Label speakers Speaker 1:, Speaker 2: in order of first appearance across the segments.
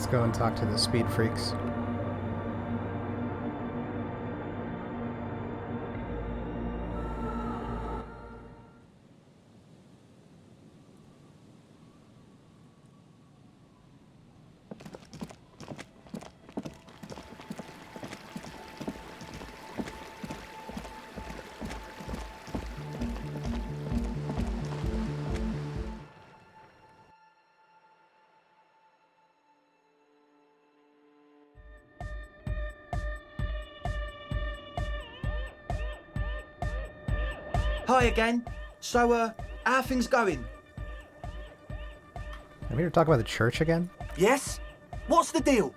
Speaker 1: Let's go and talk to the speed freaks.
Speaker 2: Hi again. So, how are things going?
Speaker 1: I'm here to talk about the church again.
Speaker 2: Yes? What's the deal?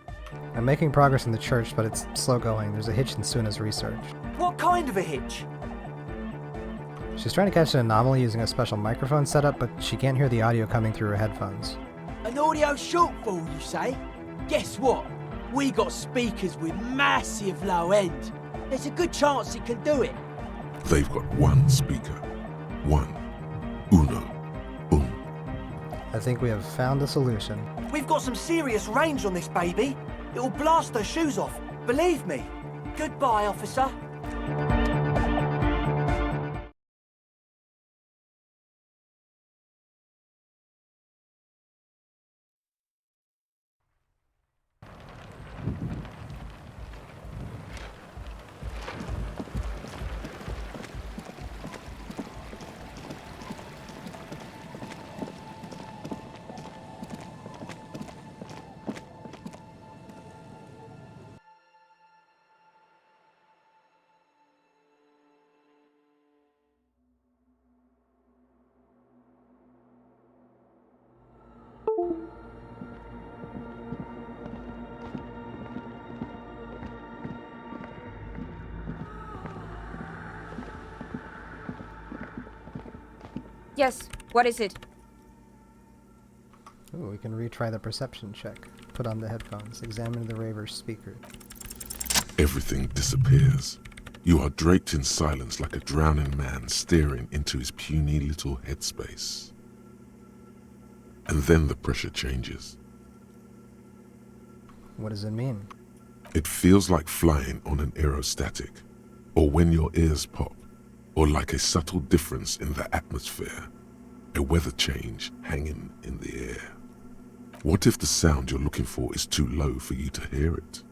Speaker 1: I'm making progress in the church, but it's slow going. There's a hitch in Suna's research.
Speaker 2: What kind of a hitch?
Speaker 1: She's trying to catch an anomaly using a special microphone setup, but she can't hear the audio coming through her headphones.
Speaker 3: An audio shortfall, you say? Guess what? We got speakers with massive low end. There's a good chance it can do it.
Speaker 4: They've got one speaker. One. Uno.
Speaker 1: I think we have found a solution.
Speaker 2: We've got some serious range on this baby. It'll blast her shoes off. Believe me. Goodbye, officer.
Speaker 5: Yes, what is it?
Speaker 1: Ooh, we can retry the perception check. Put on the headphones. Examine the raver's speaker.
Speaker 4: Everything disappears. You are draped in silence like a drowning man staring into his puny little headspace. And then the pressure changes.
Speaker 1: What does it mean?
Speaker 4: It feels like flying on an aerostatic, or when your ears pop, or like a subtle difference in the atmosphere, a weather change hanging in the air. What if the sound you're looking for is too low for you to hear it?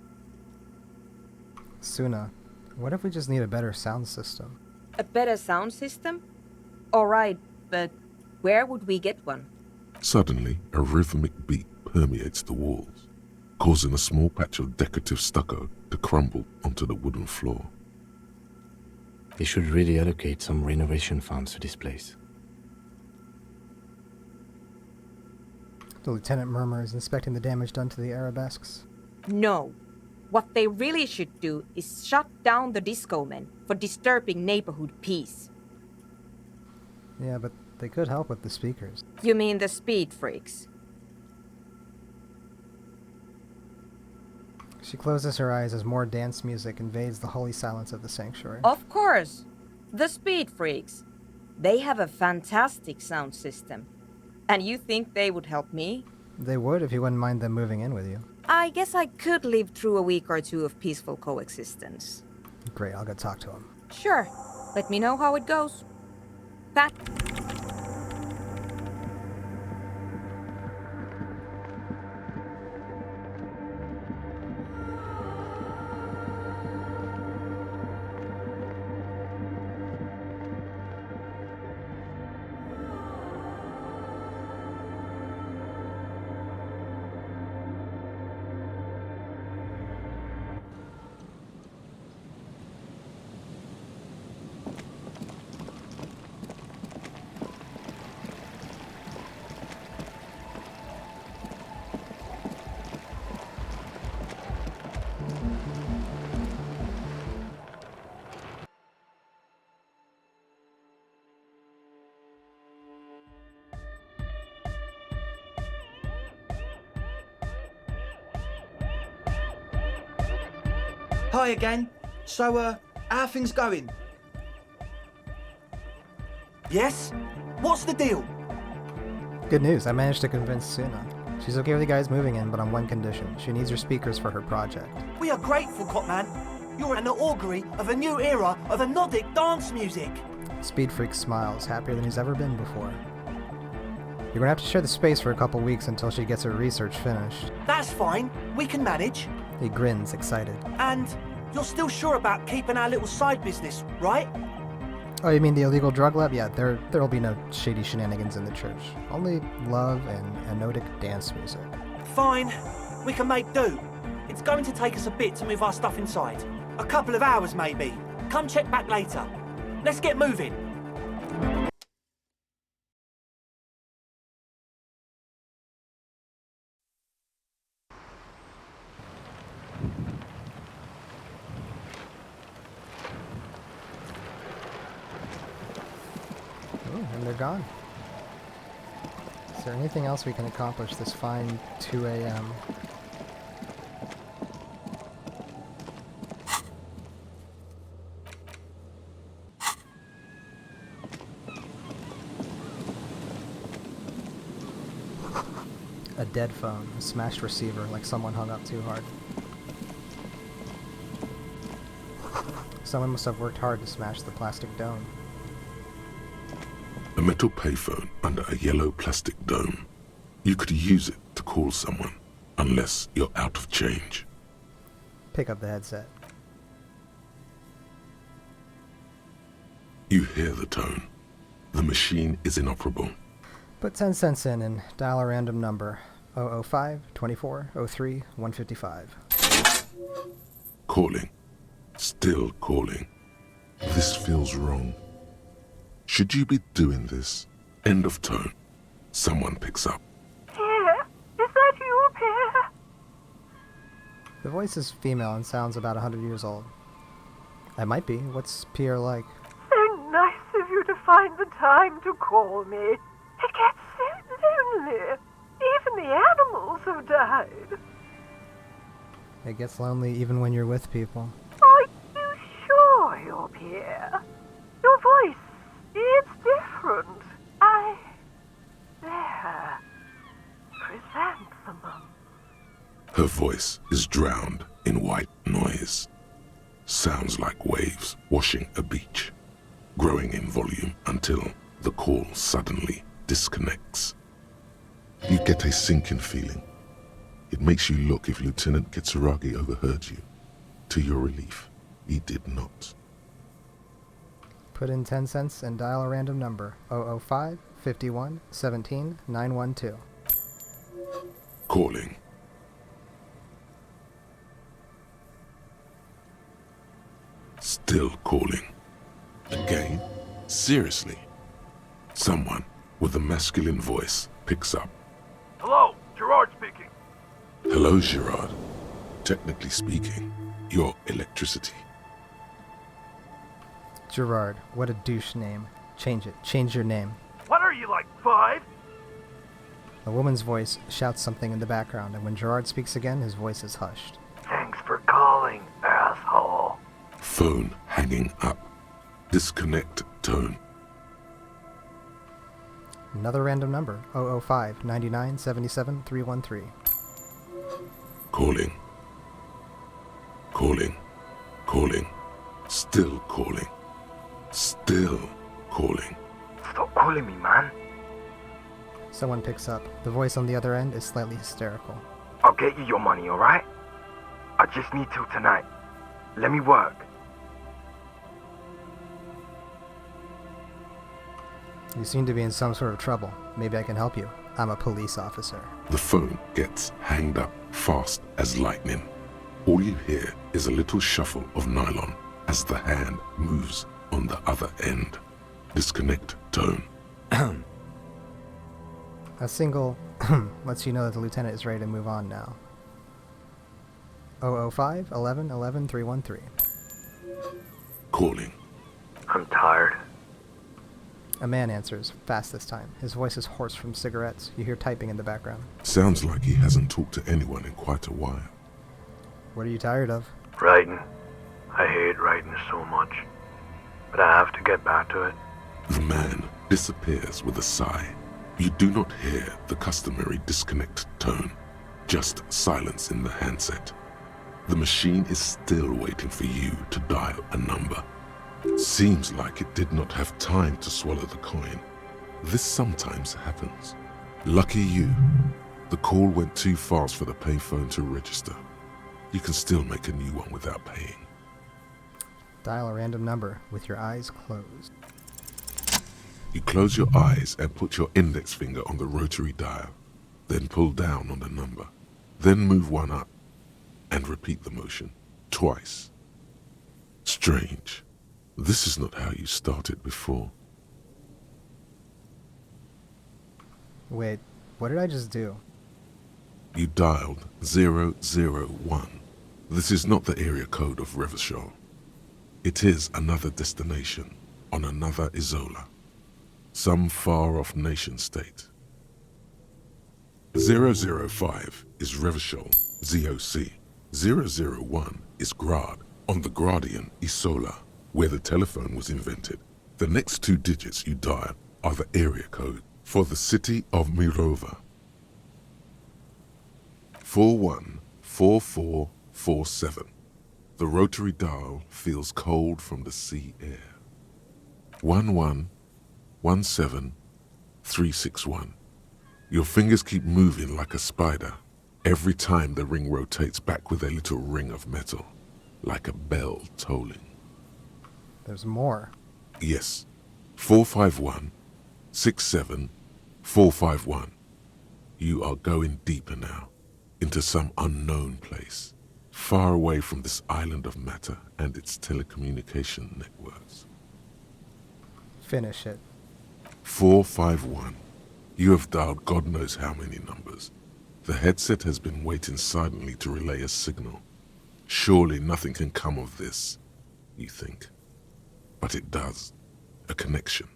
Speaker 1: Suna, what if we just need a better sound system?
Speaker 5: A better sound system? Alright, but where would we get one?
Speaker 4: Suddenly, a rhythmic beat permeates the walls, causing a small patch of decorative stucco to crumble onto the wooden floor.
Speaker 6: They should really allocate some renovation funds to this place.
Speaker 1: The lieutenant murmurs, inspecting the damage done to the arabesques.
Speaker 5: No. What they really should do is shut down the disco men for disturbing neighborhood peace.
Speaker 1: Yeah, but they could help with the speakers.
Speaker 5: You mean the speed freaks?
Speaker 1: She closes her eyes as more dance music invades the holy silence of the sanctuary.
Speaker 5: Of course! The speed freaks. They have a fantastic sound system. And you think they would help me?
Speaker 1: They would if you wouldn't mind them moving in with you.
Speaker 5: I guess I could live through a week or two of peaceful coexistence.
Speaker 1: Great, I'll go talk to him.
Speaker 5: Sure. Let me know how it goes. Pat.
Speaker 2: Hi again. So, how are things going? Yes? What's the deal?
Speaker 1: Good news, I managed to convince Suna. She's okay with you guys moving in, but on one condition. She needs your speakers for her project.
Speaker 2: We are grateful, Copman. You're an augury of a new era of anodic dance music.
Speaker 1: Speed Freak smiles, happier than he's ever been before. You're gonna have to share the space for a couple weeks until she gets her research finished.
Speaker 2: That's fine. We can manage.
Speaker 1: He grins, excited.
Speaker 2: And you're still sure about keeping our little side business, right?
Speaker 1: Oh, you mean the illegal drug lab? Yeah, there'll be no shady shenanigans in the church. Only love and anodic dance music.
Speaker 2: Fine. We can make do. It's going to take us a bit to move our stuff inside. A couple of hours, maybe. Come check back later. Let's get moving.
Speaker 1: Oh, and they're gone. Is there anything else we can accomplish this fine 2 a.m.? A dead phone, a smashed receiver, like someone hung up too hard. Someone must have worked hard to smash the plastic dome.
Speaker 4: A metal payphone under a yellow plastic dome. You could use it to call someone, unless you're out of change.
Speaker 1: Pick up the headset.
Speaker 4: You hear the tone. The machine is inoperable.
Speaker 1: Put 10 cents in and dial a random number. 005 24 03 155.
Speaker 4: Calling. Still calling. This feels wrong. Should you be doing this? End of tone. Someone picks up.
Speaker 7: Pierre? Is that you, Pierre?
Speaker 1: The voice is female and sounds about 100 years old. I might be. What's Pierre like?
Speaker 7: So nice of you to find the time to call me. It gets so lonely. Even the animals have died.
Speaker 1: It gets lonely even when you're with people.
Speaker 7: Are you sure you're Pierre? Your voice, it's different. There. Chrysanthemum.
Speaker 4: Her voice is drowned in white noise. Sounds like waves washing a beach, growing in volume until the call suddenly disconnects. You get a sinking feeling. It makes you look if Lieutenant Kitsuragi overheard you. To your relief, he did not.
Speaker 1: Put in 10 cents and dial a random number. 005 51 17 912.
Speaker 4: Calling. Still calling. Again? Seriously? Someone with a masculine voice picks up.
Speaker 8: Hello, Gerard speaking.
Speaker 4: Hello, Gerard. Technically speaking, you're electricity.
Speaker 1: Gerard, what a douche name. Change it. Change your name.
Speaker 8: What are you, like 5?
Speaker 1: A woman's voice shouts something in the background, and when Gerard speaks again, his voice is hushed.
Speaker 8: Thanks for calling, asshole.
Speaker 4: Phone hanging up. Disconnect tone.
Speaker 1: Another random number. 005 99 77 313.
Speaker 4: Calling. Calling. Calling. Still calling. Still calling.
Speaker 8: Stop calling me, man.
Speaker 1: Someone picks up. The voice on the other end is slightly hysterical.
Speaker 8: I'll get you your money, alright? I just need till tonight. Let me work.
Speaker 1: You seem to be in some sort of trouble. Maybe I can help you. I'm a police officer.
Speaker 4: The phone gets hanged up fast as lightning. All you hear is a little shuffle of nylon as the hand moves on the other end. Disconnect tone.
Speaker 1: A single lets you know that the lieutenant is ready to move on now. 005 11 11 313.
Speaker 4: Calling.
Speaker 8: I'm tired.
Speaker 1: A man answers, fast this time. His voice is hoarse from cigarettes. You hear typing in the background.
Speaker 4: Sounds like he hasn't talked to anyone in quite a while.
Speaker 1: What are you tired of?
Speaker 8: Writing. I hate writing so much. But I have to get back to it.
Speaker 4: The man disappears with a sigh. You do not hear the customary disconnect tone, just silence in the handset. The machine is still waiting for you to dial a number. Seems like it did not have time to swallow the coin. This sometimes happens. Lucky you, the call went too fast for the payphone to register. You can still make a new one without paying.
Speaker 1: Dial a random number with your eyes closed.
Speaker 4: You close your eyes and put your index finger on the rotary dial, then pull down on the number, then move one up, and repeat the motion twice. Strange. This is not how you started before.
Speaker 1: Wait, what did I just do?
Speaker 4: You dialed 001. This is not the area code of Revachol. It is another destination on another Isola, some far-off nation-state. 005 is Revachol, ZOC. 001 is Grad, on the Gradian Isola, where the telephone was invented. The next two digits you dial are the area code for the city of Mirova. 414447. The rotary dial feels cold from the sea air. 1117361. Your fingers keep moving like a spider. Every time the ring rotates back with a little ring of metal, like a bell tolling.
Speaker 1: There's more.
Speaker 4: Yes. 451-67451. You are going deeper now, into some unknown place, far away from this island of matter and its telecommunication networks.
Speaker 1: Finish it.
Speaker 4: 451. You have dialed God knows how many numbers. The headset has been waiting silently to relay a signal. Surely nothing can come of this, you think. But it does. A connection.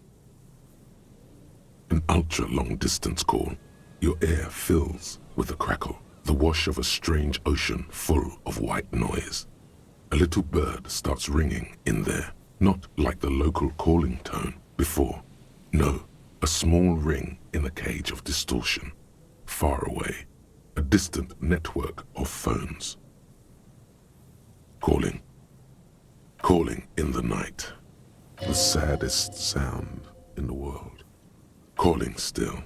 Speaker 4: An ultra-long distance call. Your air fills with a crackle, the wash of a strange ocean full of white noise. A little bird starts ringing in there, not like the local calling tone before. No, a small ring in a cage of distortion, far away. A distant network of phones. Calling. Calling in the night. The saddest sound in the world. Calling still.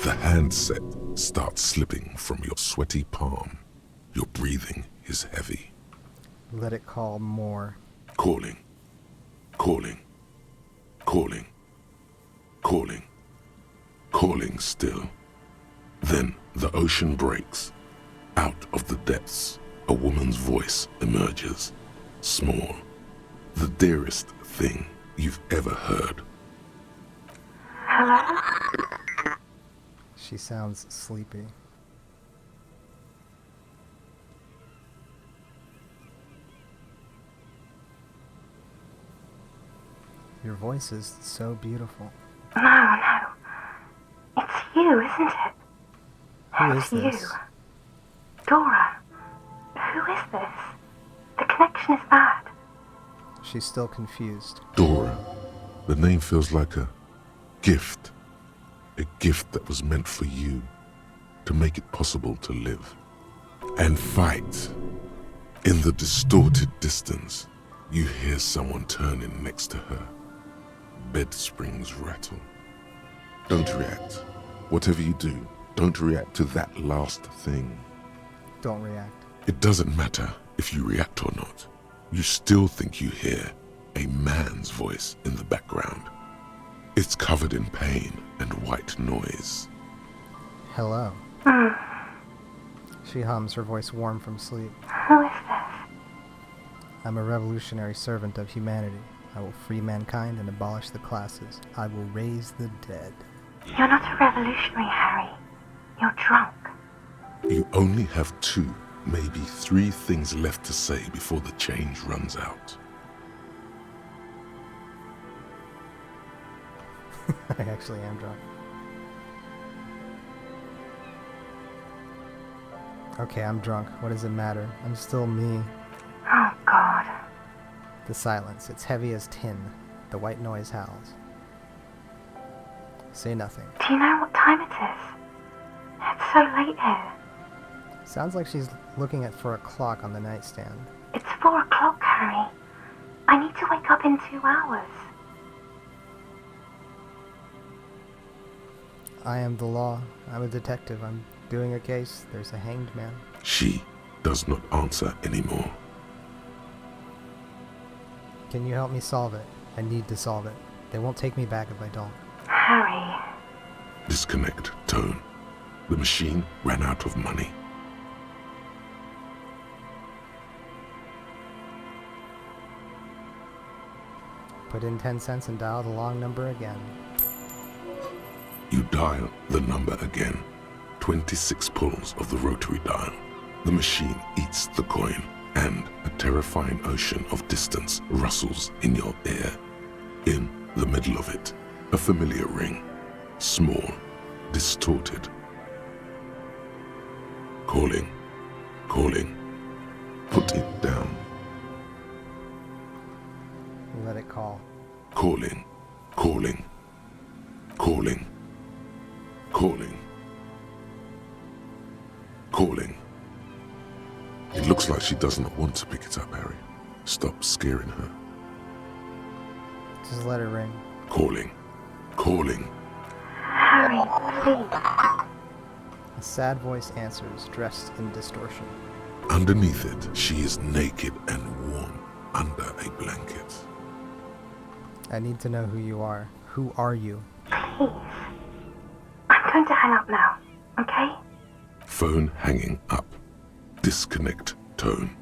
Speaker 4: The handset starts slipping from your sweaty palm. Your breathing is heavy.
Speaker 1: Let it call more.
Speaker 4: Calling. Calling. Calling. Calling. Calling still. Then the ocean breaks. Out of the depths, a woman's voice emerges. Small. The dearest thing you've ever heard.
Speaker 7: Hello?
Speaker 1: She sounds sleepy. Your voice is so beautiful.
Speaker 7: No. It's you, isn't it?
Speaker 1: Who is
Speaker 7: It's
Speaker 1: this?
Speaker 7: you. Dora. Who is this? The connection is bad.
Speaker 1: She's still confused.
Speaker 4: Dora. The name feels like a gift. A gift that was meant for you, to make it possible to live and fight. In the distorted distance, you hear someone turning next to her. Bed springs rattle. Don't react. Whatever you do, don't react to that last thing.
Speaker 1: Don't react.
Speaker 4: It doesn't matter if you react or not. You still think you hear a man's voice in the background. It's covered in pain and white noise.
Speaker 1: Hello. She hums, her voice warm from sleep.
Speaker 7: Who is this?
Speaker 1: I'm a revolutionary servant of humanity. I will free mankind and abolish the classes. I will raise the dead.
Speaker 7: You're not a revolutionary, Harry. You're drunk.
Speaker 4: You only have 2, maybe 3 things left to say before the change runs out.
Speaker 1: I actually am drunk. Okay, I'm drunk. What does it matter? I'm still me.
Speaker 7: Oh, God.
Speaker 1: The silence. It's heavy as tin. The white noise howls. Say nothing.
Speaker 7: Do you know what time it is? It's so late here.
Speaker 1: Sounds like she's looking for a clock on the nightstand.
Speaker 7: It's 4 o'clock, Harry. I need to wake up in 2 hours.
Speaker 1: I am the law. I'm a detective. I'm doing a case. There's a hanged man.
Speaker 4: She does not answer anymore.
Speaker 1: Can you help me solve it? I need to solve it. They won't take me back if I don't.
Speaker 7: Harry.
Speaker 4: Disconnect tone. The machine ran out of money.
Speaker 1: Put in 10 cents and dial the long number again.
Speaker 4: You dial the number again. 26 pulls of the rotary dial. The machine eats the coin, and a terrifying ocean of distance rustles in your ear. In the middle of it, a familiar ring. Small, distorted. Calling, calling. Put it down.
Speaker 1: Let it call.
Speaker 4: Calling, calling, calling, calling, calling. It looks like she does not want to pick it up, Harry. Stop scaring her.
Speaker 1: Just let it ring.
Speaker 4: Calling, calling.
Speaker 7: Harry, please.
Speaker 1: A sad voice answers, dressed in distortion.
Speaker 4: Underneath it, she is naked and warm under a blanket.
Speaker 1: I need to know who you are. Who are you?
Speaker 7: Please. I'm going to hang up now, okay?
Speaker 4: Phone hanging up. Disconnect tone.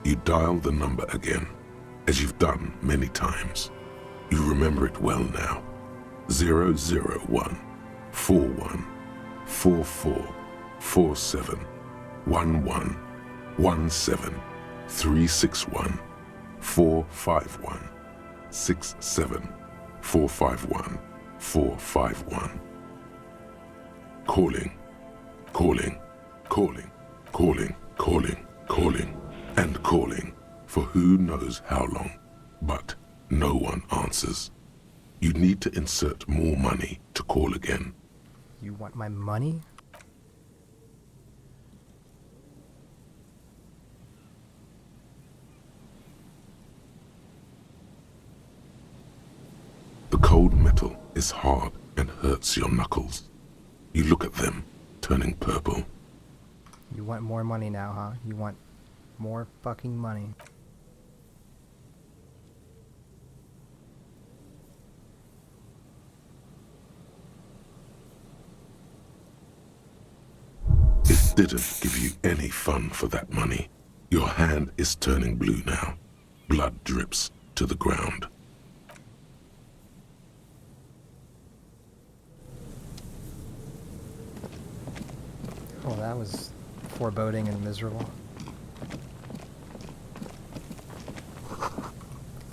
Speaker 4: You dial the number again, as you've done many times. You remember it well now. 001 41 44 47 11 17 361 451 67 451 451. Calling, calling, calling, calling, calling, calling, and calling for who knows how long, but no one answers. You need to insert more money to call again.
Speaker 1: You want my money?
Speaker 4: The cold metal is hard and hurts your knuckles. You look at them, turning purple.
Speaker 1: You want more money now, huh? You want more fucking money.
Speaker 4: It didn't give you any fun for that money. Your hand is turning blue now. Blood drips to the ground.
Speaker 1: Oh, that was foreboding and miserable.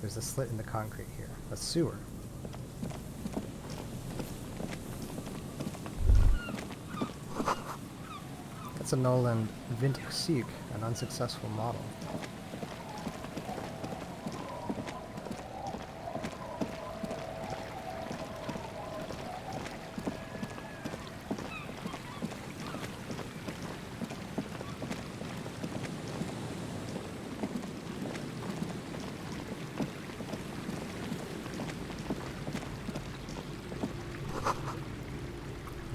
Speaker 1: There's a slit in the concrete here. A sewer. That's a Nolan Vintage, an unsuccessful model.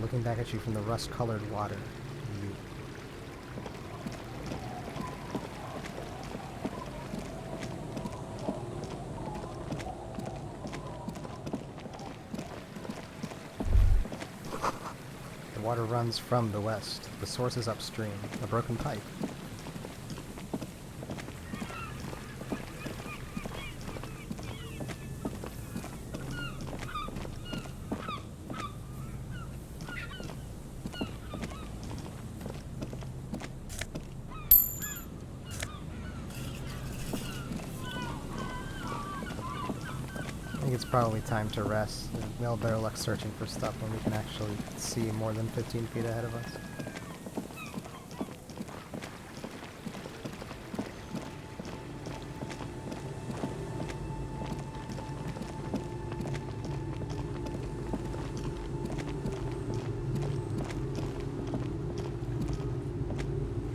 Speaker 1: Looking back at you from the rust-colored water. You. The water runs from the west. The source is upstream. A broken pipe. I think it's probably time to rest. We all better luck searching for stuff when we can actually see more than 15 feet ahead of us.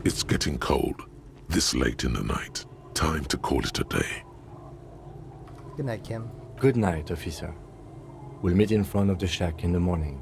Speaker 4: It's getting cold, this late in the night. Time to call it a day.
Speaker 1: Good night, Kim.
Speaker 6: Good night, officer. We'll meet in front of the shack in the morning.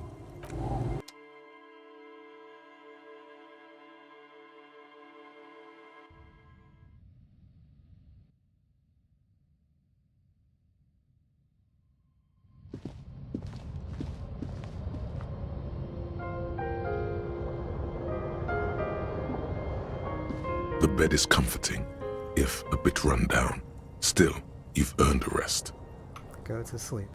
Speaker 4: The bed is comforting, if a bit run down. Still, you've earned a rest.
Speaker 1: Go to sleep.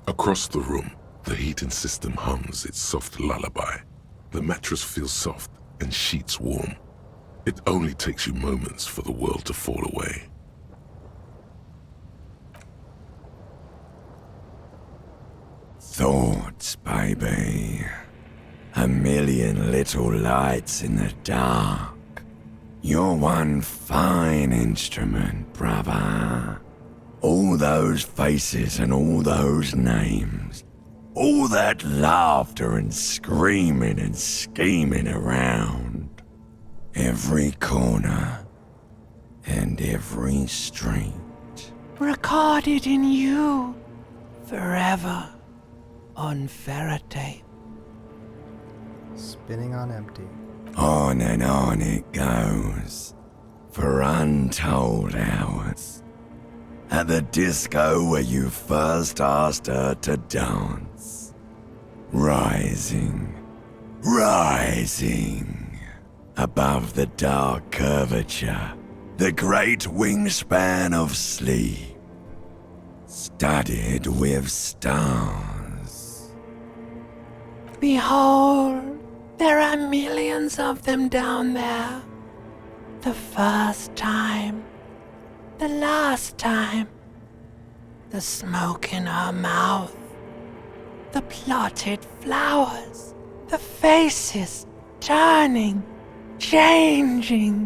Speaker 4: Across the room, the heating system hums its soft lullaby. The mattress feels soft and sheets warm. It only takes you moments for the world to fall away.
Speaker 9: Thoughts, baby. A million little lights in the dark. You're one fine instrument, brother. All those faces and all those names. All that laughter and screaming and scheming around. Every corner and every street.
Speaker 3: Recorded in you forever on ferrotape.
Speaker 1: Spinning on empty.
Speaker 9: On and on it goes, for untold hours. At the disco where you first asked her to dance. Rising, rising, above the dark curvature, the great wingspan of sleep, studded with stars.
Speaker 3: Behold, there are millions of them down there. The first time, the last time, the smoke in her mouth, the plotted flowers, the faces turning, changing.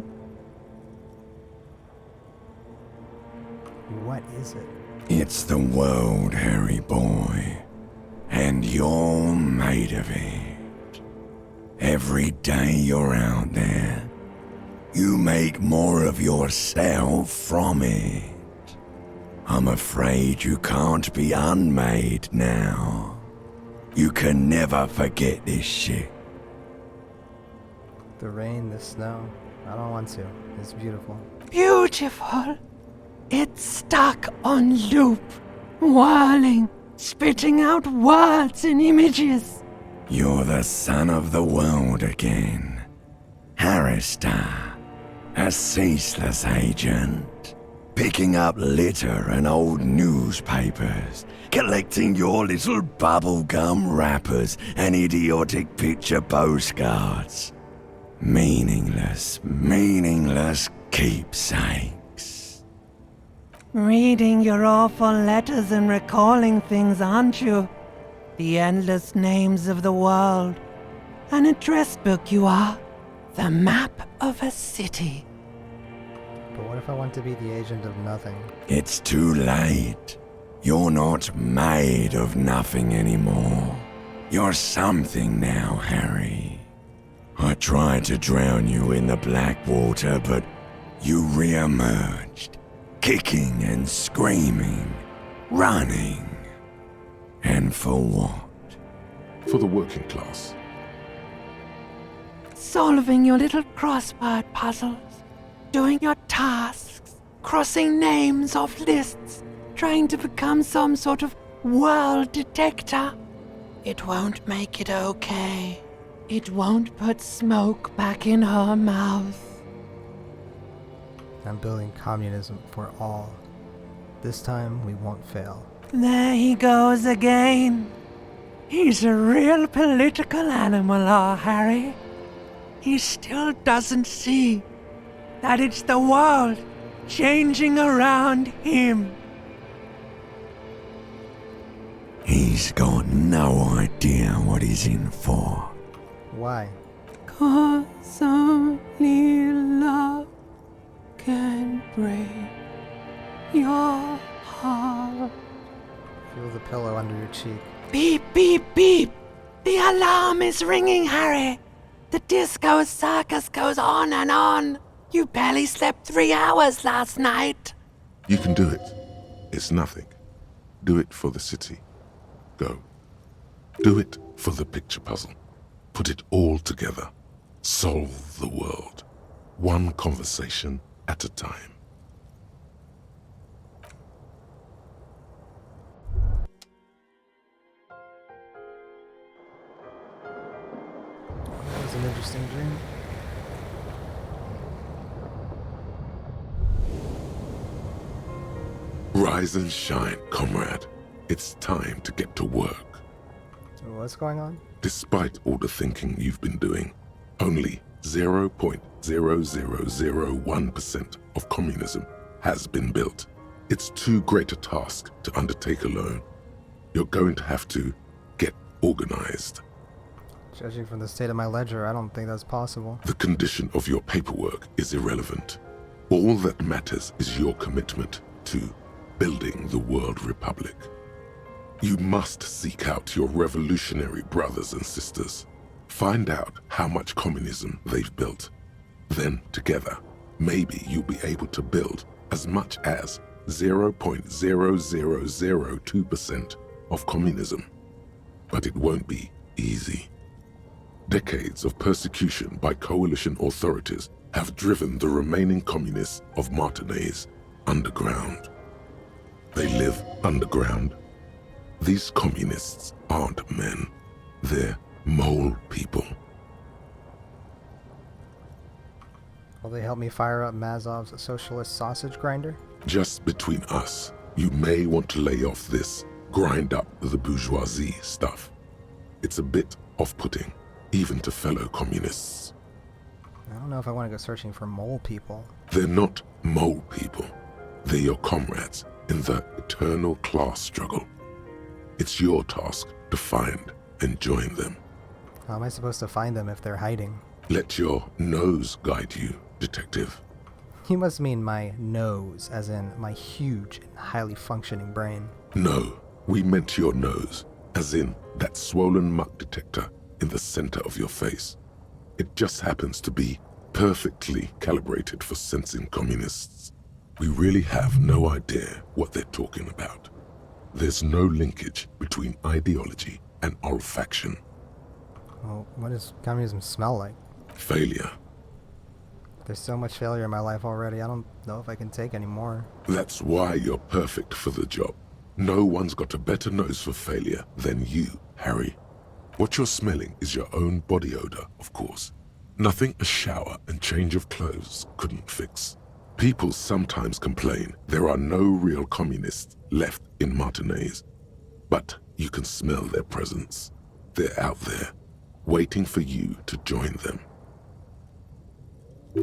Speaker 1: What is it?
Speaker 9: It's the world, Harry boy, and you're made of it. Every day you're out there, you make more of yourself from it. I'm afraid you can't be unmade now. You can never forget this shit.
Speaker 1: The rain, the snow. I don't want to. It's beautiful.
Speaker 3: Beautiful. It's stuck on loop, whirling, spitting out words and images.
Speaker 9: You're the son of the world again. Harrister, a ceaseless agent. Picking up litter and old newspapers. Collecting your little bubblegum wrappers and idiotic picture postcards. Meaningless, meaningless keepsakes.
Speaker 3: Reading your awful letters and recalling things, aren't you? The endless names of the world. An address book you are. The map of a city.
Speaker 1: But what if I want to be the agent of nothing?
Speaker 9: It's too late. You're not made of nothing anymore. You're something now, Harry. I tried to drown you in the black water, but you re-emerged, kicking and screaming, running. And for what?
Speaker 4: For the working class.
Speaker 3: Solving your little crossword puzzles. Doing your tasks. Crossing names off lists. Trying to become some sort of world detector. It won't make it okay. It won't put smoke back in her mouth.
Speaker 1: I'm building communism for all. This time we won't fail.
Speaker 3: There he goes again. He's a real political animal, our Harry. He still doesn't see that it's the world changing around him.
Speaker 9: He's got no idea what he's in for.
Speaker 1: Why?
Speaker 3: 'Cause only love can break your heart.
Speaker 1: Feel the pillow under your cheek.
Speaker 3: Beep, beep, beep. The alarm is ringing, Harry. The disco circus goes on and on. You barely slept 3 hours last night.
Speaker 4: You can do it. It's nothing. Do it for the city. Go. Do it for the picture puzzle. Put it all together. Solve the world. One conversation at a time.
Speaker 1: That was an interesting dream.
Speaker 4: Rise and shine, comrade. It's time to get to work.
Speaker 1: So what's going on?
Speaker 4: Despite all the thinking you've been doing, only 0.0001% of communism has been built. It's too great a task to undertake alone. You're going to have to get organized.
Speaker 1: Judging from the state of my ledger, I don't think that's possible.
Speaker 4: The condition of your paperwork is irrelevant. All that matters is your commitment to building the World Republic. You must seek out your revolutionary brothers and sisters. Find out how much communism they've built. Then, together, maybe you'll be able to build as much as 0.0002% of communism. But it won't be easy. Decades of persecution by coalition authorities have driven the remaining communists of Martinaise underground. They live underground. These communists aren't men. They're mole people.
Speaker 1: Will they help me fire up Mazov's socialist sausage grinder?
Speaker 4: Just between us, you may want to lay off this grind up the bourgeoisie stuff. It's a bit off-putting, even to fellow communists.
Speaker 1: I don't know if I want to go searching for mole people.
Speaker 4: They're not mole people. They're your comrades in the eternal class struggle. It's your task to find and join them.
Speaker 1: How am I supposed to find them if they're hiding?
Speaker 4: Let your nose guide you, detective.
Speaker 1: You must mean my nose, as in my huge and highly functioning brain.
Speaker 4: No, we meant your nose, as in that swollen muck detector in the center of your face. It just happens to be perfectly calibrated for sensing communists. We really have no idea what they're talking about. There's no linkage between ideology and olfaction.
Speaker 1: Well, what does communism smell like?
Speaker 4: Failure.
Speaker 1: There's so much failure in my life already, I don't know if I can take any more.
Speaker 4: That's why you're perfect for the job. No one's got a better nose for failure than you, Harry. What you're smelling is your own body odor, of course. Nothing a shower and change of clothes couldn't fix. People sometimes complain there are no real communists left in Martinaise. But you can smell their presence. They're out there, waiting for you to join them.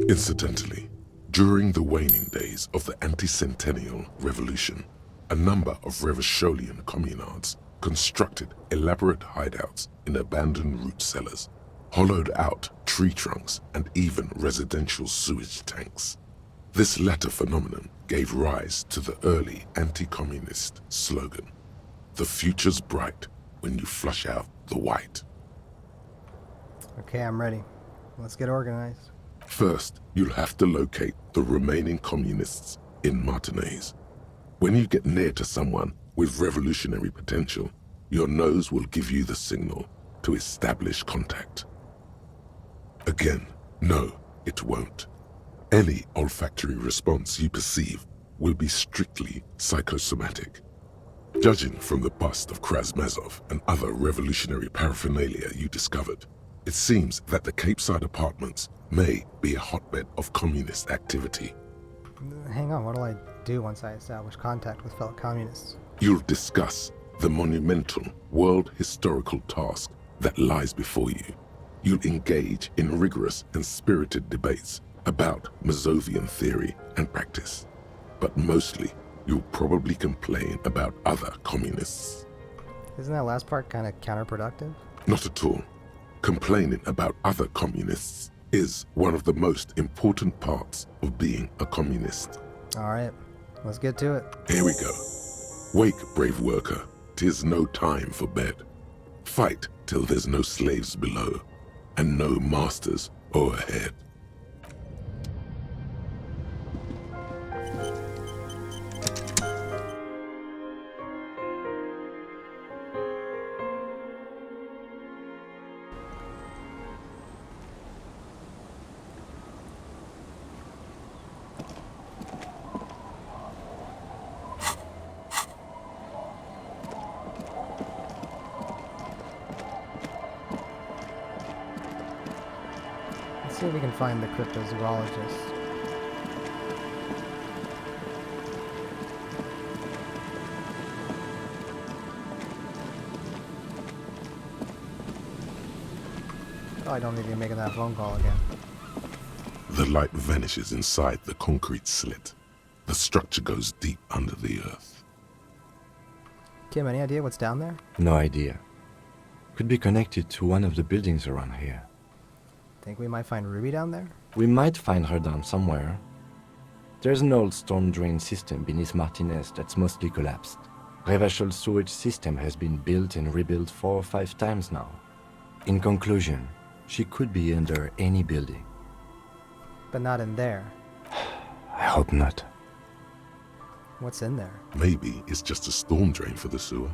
Speaker 4: Incidentally, during the waning days of the anti-centennial revolution, a number of Revacholian communards constructed elaborate hideouts in abandoned root cellars, hollowed out tree trunks, and even residential sewage tanks. This latter phenomenon gave rise to the early anti-communist slogan, "The future's bright when you flush out the white."
Speaker 1: Okay, I'm ready. Let's get organized.
Speaker 4: First, you'll have to locate the remaining communists in Martinaise. When you get near to someone with revolutionary potential, your nose will give you the signal to establish contact. Again, no, it won't. Any olfactory response you perceive will be strictly psychosomatic. Judging from the bust of Krasmazov and other revolutionary paraphernalia you discovered, it seems that the Cape Side apartments may be a hotbed of communist activity.
Speaker 1: Hang on, what'll I do once I establish contact with fellow communists?
Speaker 4: You'll discuss the monumental world historical task that lies before you. You'll engage in rigorous and spirited debates about Mazovian theory and practice. But mostly, you'll probably complain about other communists.
Speaker 1: Isn't that last part kind of counterproductive?
Speaker 4: Not at all. Complaining about other communists is one of the most important parts of being a communist.
Speaker 1: Alright, let's get to it.
Speaker 4: Here we go. Wake, brave worker. 'Tis no time for bed. Fight till there's no slaves below and no masters overhead.
Speaker 1: Let's see if we can find the cryptozoologist. Probably don't need to be making that phone call again.
Speaker 4: The light vanishes inside the concrete slit. The structure goes deep under the earth.
Speaker 1: Kim, any idea what's down there?
Speaker 6: No idea. Could be connected to one of the buildings around here.
Speaker 1: Think we might find Ruby down there?
Speaker 6: We might find her down somewhere. There's an old storm drain system beneath Martinez that's mostly collapsed. Revachol sewage system has been built and rebuilt 4 or 5 times now. In conclusion, she could be under any building.
Speaker 1: But not in there.
Speaker 6: I hope not.
Speaker 1: What's in there?
Speaker 4: Maybe it's just a storm drain for the sewer.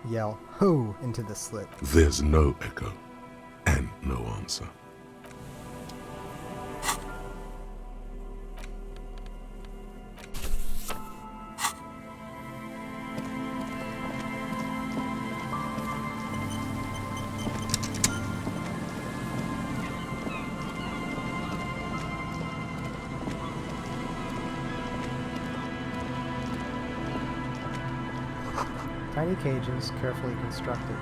Speaker 1: Yell, "Who?" into the slit.
Speaker 4: There's no echo and no answer.
Speaker 1: Tiny cages, carefully constructed.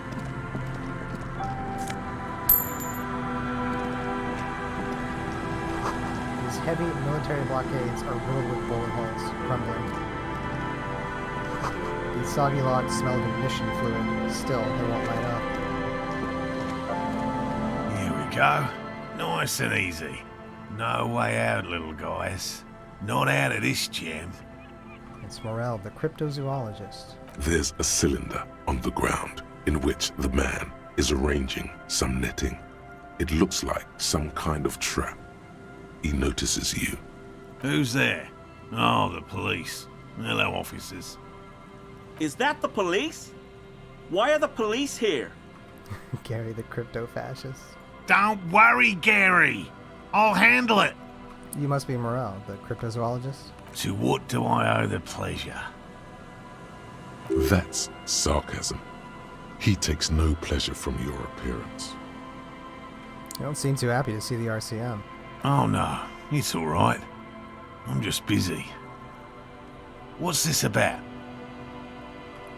Speaker 1: These heavy military blockades are riddled with bullet holes, crumbling. These soggy logs smell of ignition fluid. Still, they won't light up.
Speaker 10: Here we go. Nice and easy. No way out, little guys. Not out of this jam.
Speaker 1: It's Morel, the cryptozoologist.
Speaker 4: There's a cylinder on the ground in which the man is arranging some netting. It looks like some kind of trap. He notices you.
Speaker 10: Who's there? Oh, the police. Hello, officers.
Speaker 2: Is that the police? Why are the police here?
Speaker 1: Gary the crypto-fascist.
Speaker 10: Don't worry, Gary. I'll handle it.
Speaker 1: You must be Morel, the cryptozoologist?
Speaker 10: To what do I owe the pleasure?
Speaker 4: That's sarcasm. He takes no pleasure from your appearance.
Speaker 1: You don't seem too happy to see the RCM.
Speaker 10: Oh no, it's all right. I'm just busy. What's this about?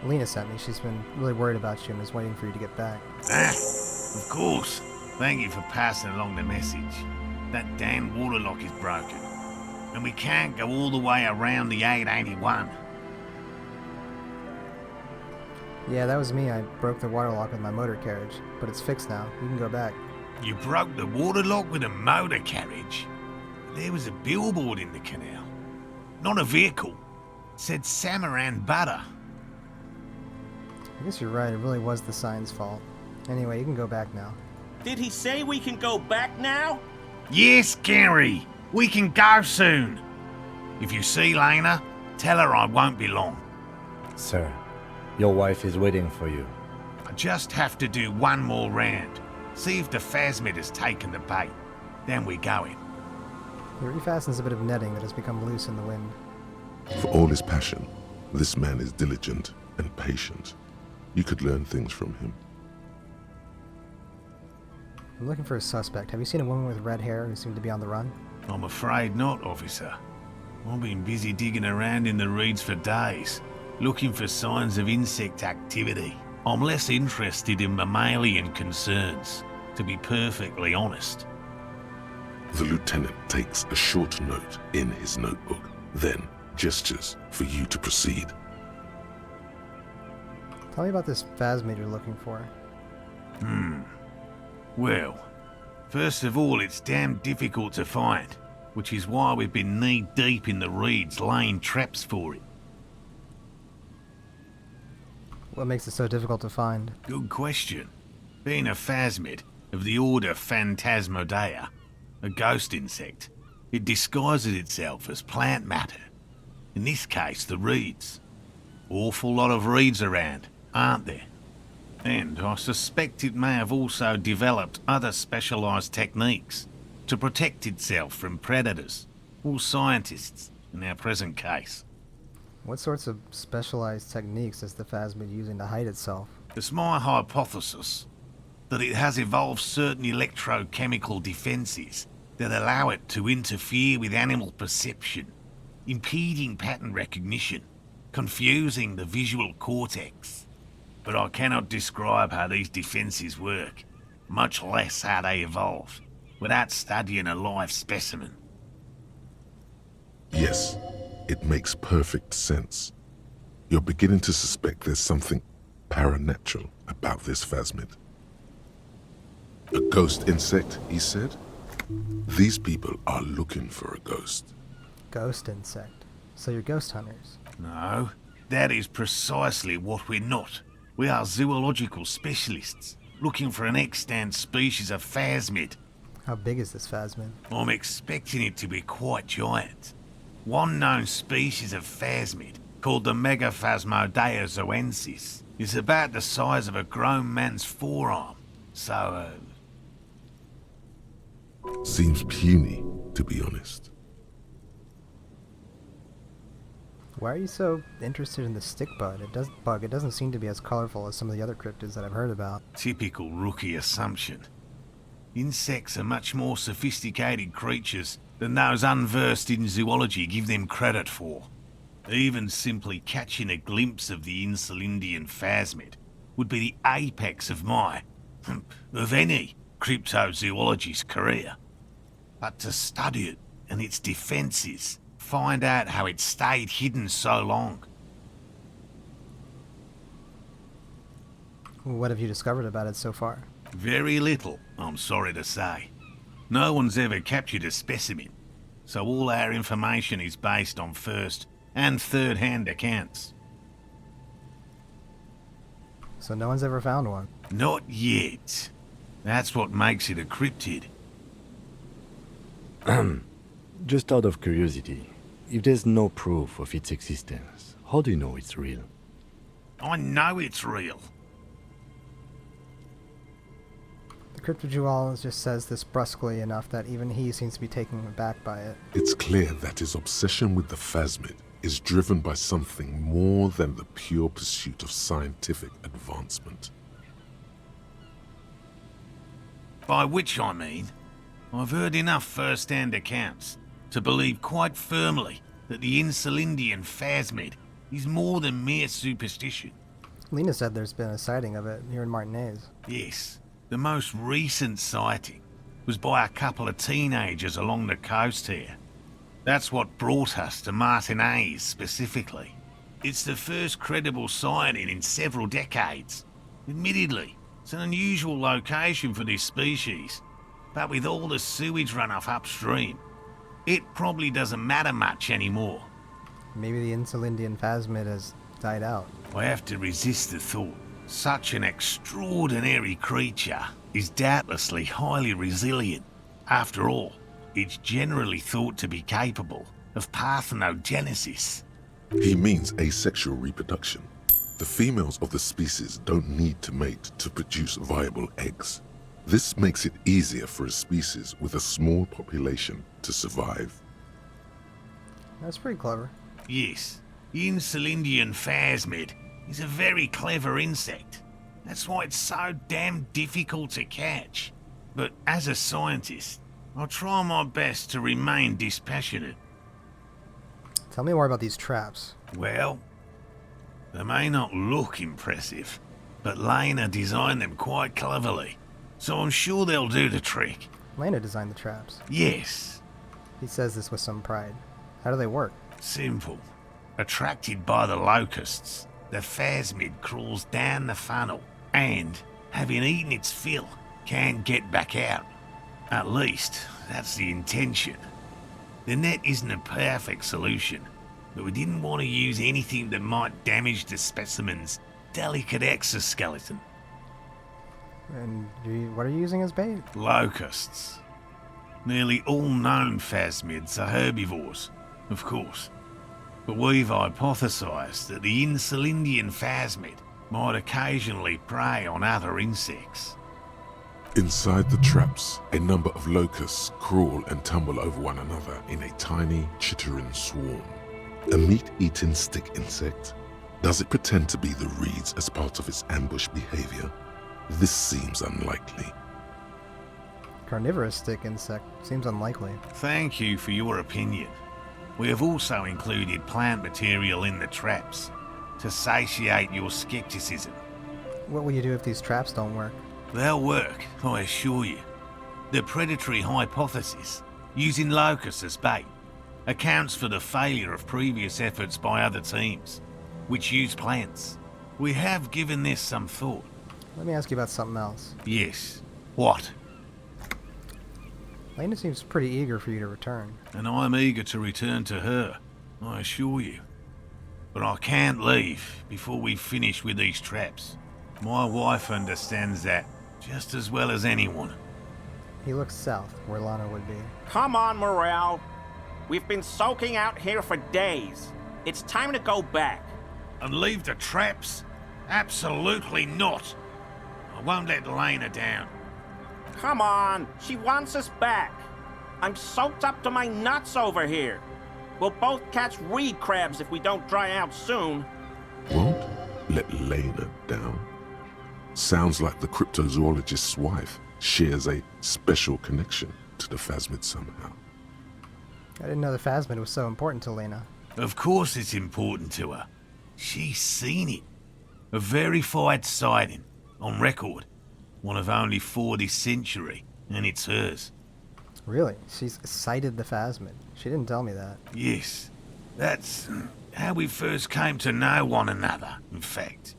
Speaker 1: Lena sent me. She's been really worried about you and is waiting for you to get back.
Speaker 10: Of course. Thank you for passing along the message. That damn water lock is broken, and we can't go all the way around the 881.
Speaker 1: Yeah, that was me. I broke the water lock with my motor carriage, but it's fixed now. You can go back.
Speaker 10: You broke the water lock with a motor carriage? There was a billboard in the canal. Not a vehicle. It said Samaran Butter.
Speaker 1: I guess you're right. It really was the sign's fault. Anyway, you can go back now.
Speaker 2: Did he say we can go back now?
Speaker 10: Yes, Gary. We can go soon. If you see Lena, tell her I won't be long.
Speaker 6: Sir, your wife is waiting for you.
Speaker 10: I just have to do one more round. See if the phasmid has taken the bait. Then we go in.
Speaker 1: He refastens a bit of netting that has become loose in the wind.
Speaker 4: For all his passion, this man is diligent and patient. You could learn things from him.
Speaker 1: I'm looking for a suspect. Have you seen a woman with red hair who seemed to be on the run?
Speaker 10: I'm afraid not, officer. I've been busy digging around in the reeds for days, looking for signs of insect activity. I'm less interested in mammalian concerns, to be perfectly honest.
Speaker 4: The lieutenant takes a short note in his notebook, then gestures for you to proceed.
Speaker 1: Tell me about this phasmid you're looking for.
Speaker 10: Well, first of all, it's damn difficult to find, which is why we've been knee-deep in the reeds laying traps for it.
Speaker 1: What makes it so difficult to find?
Speaker 10: Good question. Being a phasmid of the order Phantasmodea, a ghost insect, it disguises itself as plant matter. In this case, the reeds. Awful lot of reeds around, aren't there? And I suspect it may have also developed other specialised techniques to protect itself from predators, or scientists in our present case.
Speaker 1: What sorts of specialized techniques is the phasmid using to hide itself?
Speaker 10: It's my hypothesis that it has evolved certain electrochemical defences that allow it to interfere with animal perception, impeding pattern recognition, confusing the visual cortex. But I cannot describe how these defences work, much less how they evolved, without studying a live specimen.
Speaker 4: Yes, it makes perfect sense. You're beginning to suspect there's something paranatural about this phasmid. A ghost insect, he said? These people are looking for a ghost.
Speaker 1: Ghost insect. So you're ghost hunters.
Speaker 10: No, that is precisely what we're not. We are zoological specialists, looking for an extant species of phasmid.
Speaker 1: How big is this phasmid?
Speaker 10: I'm expecting it to be quite giant. One known species of phasmid, called the Megaphasmodea zoensis, is about the size of a grown man's forearm. So,
Speaker 4: Seems puny, to be honest.
Speaker 1: Why are you so interested in the stick bug? It doesn't seem to be as colorful as some of the other cryptids that I've heard about.
Speaker 10: typical rookie assumption. Insects are much more sophisticated creatures than those unversed in zoology give them credit for. Even simply catching a glimpse of the Insulindian phasmid would be the apex of of any cryptozoologist's career. But to study it and its defences, find out how it stayed hidden so long.
Speaker 1: What have you discovered about it so far?
Speaker 10: Very little, I'm sorry to say. No one's ever captured a specimen, so all our information is based on first and third-hand accounts.
Speaker 1: So no one's ever found one?
Speaker 10: Not yet. That's what makes it a cryptid.
Speaker 6: Just out of curiosity, if there's no proof of its existence, how do you know it's real?
Speaker 10: I know it's real.
Speaker 1: The cryptozoologist says this brusquely enough that even he seems to be taken aback by it.
Speaker 4: It's clear that his obsession with the phasmid is driven by something more than the pure pursuit of scientific advancement.
Speaker 10: By which I mean, I've heard enough first-hand accounts to believe quite firmly that the Insulindian phasmid is more than mere superstition.
Speaker 1: Lena said there's been a sighting of it here in Martinez.
Speaker 10: Yes, the most recent sighting was by a couple of teenagers along the coast here. That's what brought us to Martinez specifically. It's the first credible sighting in several decades. Admittedly, it's an unusual location for this species, but with all the sewage runoff upstream, it probably doesn't matter much anymore.
Speaker 1: Maybe the Insulindian phasmid has died out.
Speaker 10: I have to resist the thought. Such an extraordinary creature is doubtlessly highly resilient. After all, it's generally thought to be capable of parthenogenesis.
Speaker 4: He means asexual reproduction. The females of the species don't need to mate to produce viable eggs. This makes it easier for a species with a small population to survive.
Speaker 1: That's pretty clever.
Speaker 10: Yes, the Insulindian phasmid is a very clever insect. That's why it's so damn difficult to catch. But as a scientist, I'll try my best to remain dispassionate.
Speaker 1: Tell me more about these traps.
Speaker 10: Well, they may not look impressive, but Lena designed them quite cleverly, so I'm sure they'll do the trick.
Speaker 1: Lena designed the traps.
Speaker 10: Yes.
Speaker 1: He says this with some pride. How do they work?
Speaker 10: Simple. Attracted by the locusts, the phasmid crawls down the funnel and, having eaten its fill, can't get back out. At least, that's the intention. The net isn't a perfect solution, but we didn't want to use anything that might damage the specimens delicate exoskeleton.
Speaker 1: And what are you using as bait?
Speaker 10: Locusts. Nearly all known phasmids are herbivores, of course. But we've hypothesized that the Insulindian phasmid might occasionally prey on other insects.
Speaker 4: Inside the traps, a number of locusts crawl and tumble over one another in a tiny, chittering swarm. A meat-eating stick insect? Does it pretend to be the reeds as part of its ambush behavior? This seems unlikely.
Speaker 1: Carnivorous stick insect. Seems unlikely.
Speaker 10: Thank you for your opinion. We have also included plant material in the traps to satiate your skepticism.
Speaker 1: What will you do if these traps don't work?
Speaker 10: They'll work, I assure you. The predatory hypothesis, using locusts as bait, accounts for the failure of previous efforts by other teams, which use plants. We have given this some thought.
Speaker 1: Let me ask you about something else.
Speaker 10: Yes. What?
Speaker 1: Lena seems pretty eager for you to return.
Speaker 10: And I'm eager to return to her, I assure you. But I can't leave before we finish with these traps. My wife understands that just as well as anyone.
Speaker 1: He looks south, where Lana would be.
Speaker 11: Come on, Morel. We've been soaking out here for days. It's time to go back.
Speaker 10: And leave the traps? Absolutely not. I won't let Lena down.
Speaker 11: Come on, she wants us back. I'm soaked up to my nuts over here. We'll both catch reed crabs if we don't dry out soon.
Speaker 4: Won't let Lena down? Sounds like the cryptozoologist's wife shares a special connection to the phasmid somehow.
Speaker 1: I didn't know the phasmid was so important to Lena.
Speaker 10: Of course it's important to her. She's seen it. A verified sighting, on record. One of only 4 this century, and it's hers.
Speaker 1: Really? She's sighted the phasmid. She didn't tell me that.
Speaker 10: Yes. That's how we first came to know one another, in fact.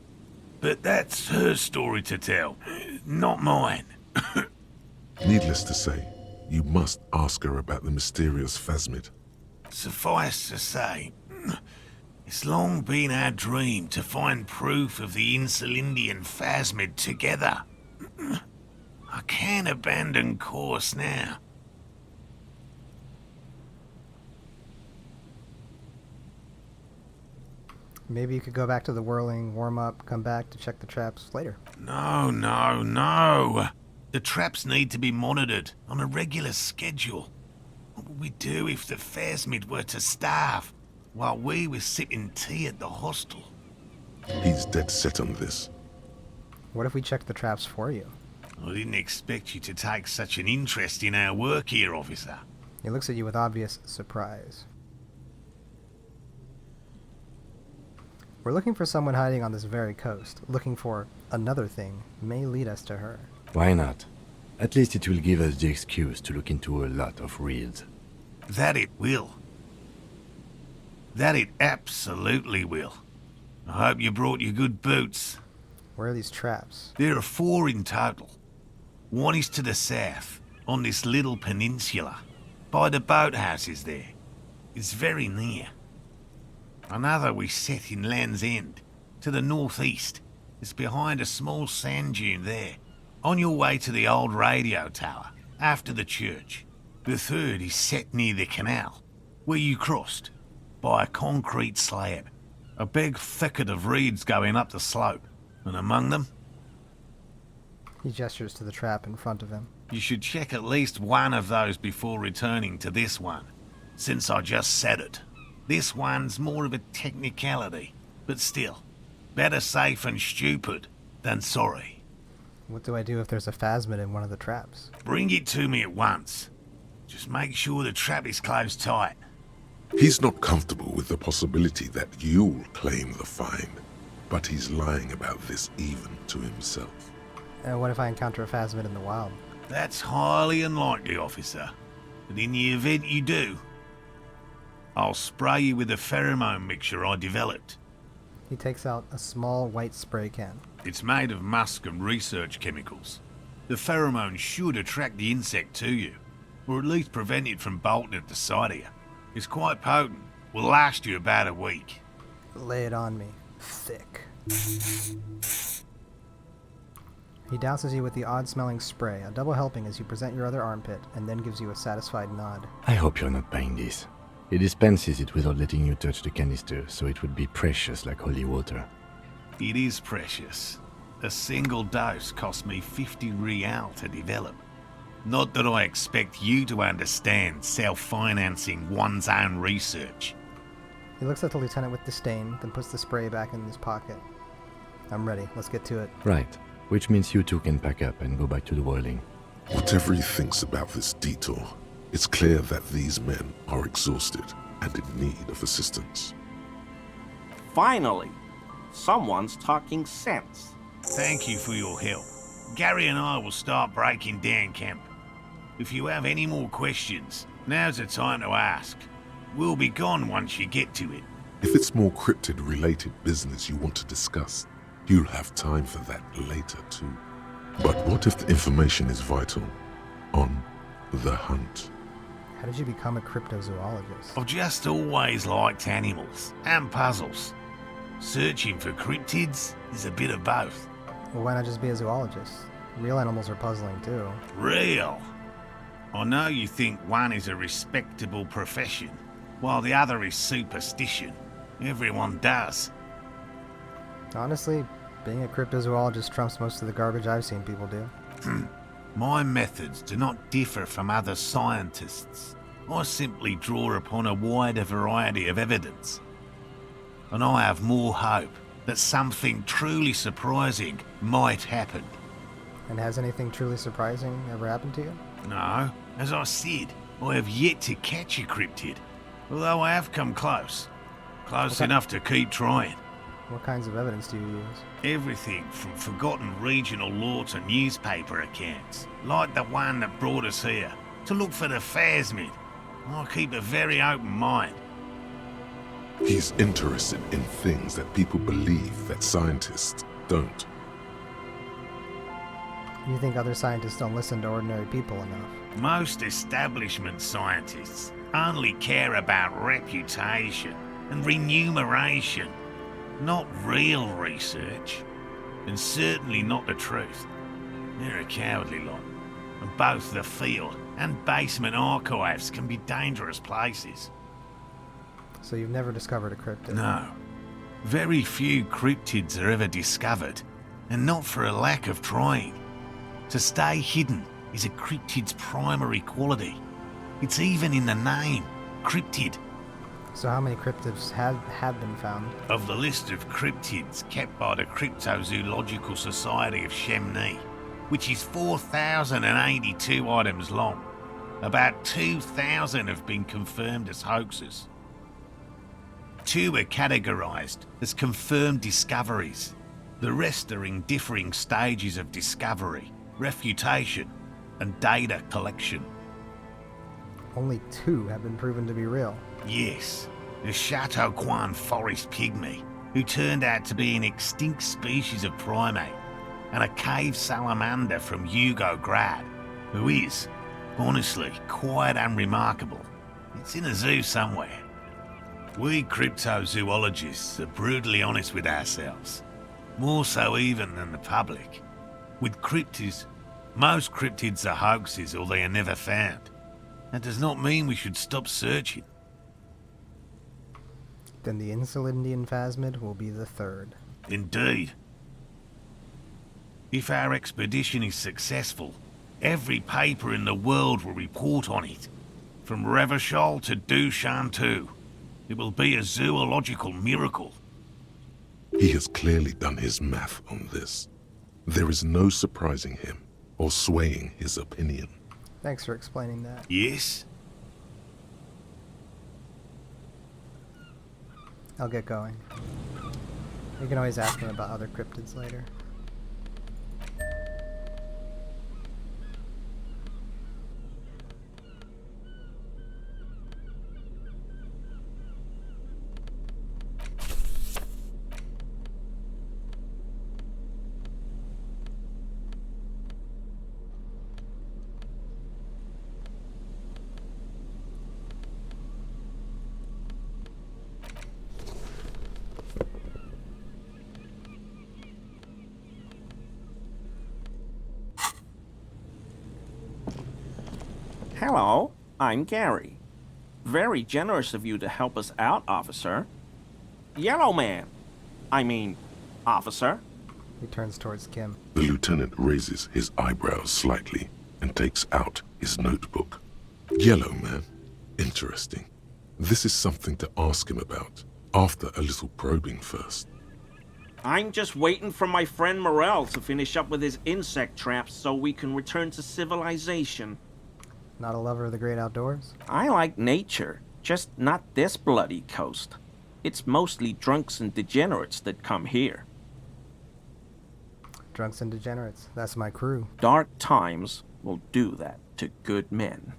Speaker 10: But that's her story to tell, not mine.
Speaker 4: Needless to say, you must ask her about the mysterious phasmid.
Speaker 10: Suffice to say, it's long been our dream to find proof of the Insulindian phasmid together. I can't abandon course now.
Speaker 1: Maybe you could go back to the whirling, warm up, come back to check the traps later.
Speaker 10: No, no, no. The traps need to be monitored on a regular schedule. What would we do if the phasmid were to starve while we were sipping tea at the hostel?
Speaker 4: He's dead set on this.
Speaker 1: What if we checked the traps for you?
Speaker 10: I didn't expect you to take such an interest in our work here, officer.
Speaker 1: He looks at you with obvious surprise. We're looking for someone hiding on this very coast. Looking for another thing may lead us to her.
Speaker 6: Why not? At least it will give us the excuse to look into a lot of reeds.
Speaker 10: That it will. That it absolutely will. I hope you brought your good boots.
Speaker 1: Where are these traps?
Speaker 10: There are 4 in total. One is to the south, on this little peninsula, by the boathouses there. It's very near. Another we set in Land's End, to the northeast. It's behind a small sand dune there, on your way to the old radio tower, after the church. The third is set near the canal, where you crossed, by a concrete slab. A big thicket of reeds going up the slope, and among them...
Speaker 1: He gestures to the trap in front of him.
Speaker 10: You should check at least one of those before returning to this one, since I just said it. This one's more of a technicality, but still, better safe and stupid than sorry.
Speaker 1: What do I do if there's a phasmid in one of the traps?
Speaker 10: Bring it to me at once. Just make sure the trap is closed tight.
Speaker 4: He's not comfortable with the possibility that you'll claim the find, but he's lying about this even to himself.
Speaker 1: And what if I encounter a phasmid in the wild?
Speaker 10: That's highly unlikely, officer. But in the event you do, I'll spray you with a pheromone mixture I developed.
Speaker 1: He takes out a small white spray can.
Speaker 10: It's made of musk and research chemicals. The pheromone should attract the insect to you, or at least prevent it from bolting at the sight of you. It's quite potent. Will last you about a week.
Speaker 1: Lay it on me. Thick. He douses you with the odd-smelling spray, a double helping as you present your other armpit, and then gives you a satisfied nod.
Speaker 6: I hope you're not buying this. He dispenses it without letting you touch the canister, so it would be precious like holy water.
Speaker 10: It is precious. A single dose cost me 50 real to develop. Not that I expect you to understand self-financing one's own research.
Speaker 1: He looks at the lieutenant with disdain, then puts the spray back in his pocket. I'm ready. Let's get to it.
Speaker 6: Right. Which means you two can pack up and go back to the whirling.
Speaker 4: Whatever he thinks about this detour, it's clear that these men are exhausted and in need of assistance.
Speaker 11: Finally, someone's talking sense.
Speaker 10: Thank you for your help. Gary and I will start breaking down camp. If you have any more questions, now's the time to ask. We'll be gone once you get to it.
Speaker 4: If it's more cryptid-related business you want to discuss, you'll have time for that later too. But what if the information is vital? On the hunt.
Speaker 1: How did you become a cryptozoologist?
Speaker 10: I've just always liked animals and puzzles. Searching for cryptids is a bit of both.
Speaker 1: Well, why not just be a zoologist? Real animals are puzzling too.
Speaker 10: Real? I know you think one is a respectable profession, while the other is superstition. Everyone does.
Speaker 1: Honestly, being a cryptozoologist trumps most of the garbage I've seen people do.
Speaker 10: My methods do not differ from other scientists. I simply draw upon a wider variety of evidence. And I have more hope that something truly surprising might happen.
Speaker 1: And has anything truly surprising ever happened to you?
Speaker 10: No, as I said, I have yet to catch a cryptid, although I have come close. Close enough to keep trying.
Speaker 1: What kinds of evidence do you use?
Speaker 10: Everything from forgotten regional lore to newspaper accounts, like the one that brought us here, to look for the Phasmid. I keep a very open mind.
Speaker 4: He's interested in things that people believe that scientists don't.
Speaker 1: You think other scientists don't listen to ordinary people enough?
Speaker 10: Most establishment scientists only care about reputation and remuneration, not real research, and certainly not the truth. They're a cowardly lot, and both the field and basement archives can be dangerous places.
Speaker 1: So you've never discovered a cryptid?
Speaker 10: No. Very few cryptids are ever discovered, and not for a lack of trying. To stay hidden is a cryptid's primary quality. It's even in the name, cryptid.
Speaker 1: So how many cryptids have been found?
Speaker 10: Of the list of cryptids kept by the Cryptozoological Society of Chemney, which is 4,082 items long, about 2,000 have been confirmed as hoaxes. 2 are categorized as confirmed discoveries. The rest are in differing stages of discovery, refutation, and data collection.
Speaker 1: Only 2 have been proven to be real.
Speaker 10: Yes, the Chateau Quan forest pygmy, who turned out to be an extinct species of primate, and a cave salamander from Yugograd, who is, honestly, quite unremarkable. It's in a zoo somewhere. We cryptozoologists are brutally honest with ourselves, more so even than the public. With cryptids, most cryptids are hoaxes or they are never found. That does not mean we should stop searching.
Speaker 1: Then the Insulindian Phasmid will be the 3rd.
Speaker 10: Indeed. If our expedition is successful, every paper in the world will report on it. From Revachol to Dushantu. It will be a zoological miracle.
Speaker 4: He has clearly done his math on this. There is no surprising him or swaying his opinion.
Speaker 1: Thanks for explaining that.
Speaker 10: Yes?
Speaker 1: I'll get going. You can always ask him about other cryptids later.
Speaker 11: Hello, I'm Gary. Very generous of you to help us out, officer. Yellow man. I mean, officer.
Speaker 1: He turns towards Kim.
Speaker 4: The lieutenant raises his eyebrows slightly and takes out his notebook. Yellow man. Interesting. This is something to ask him about, after a little probing first.
Speaker 11: I'm just waiting for my friend Morel to finish up with his insect traps so we can return to civilization.
Speaker 1: Not a lover of the great outdoors?
Speaker 11: I like nature, just not this bloody coast. It's mostly drunks and degenerates that come here.
Speaker 1: Drunks and degenerates. That's my crew.
Speaker 11: Dark times will do that to good men.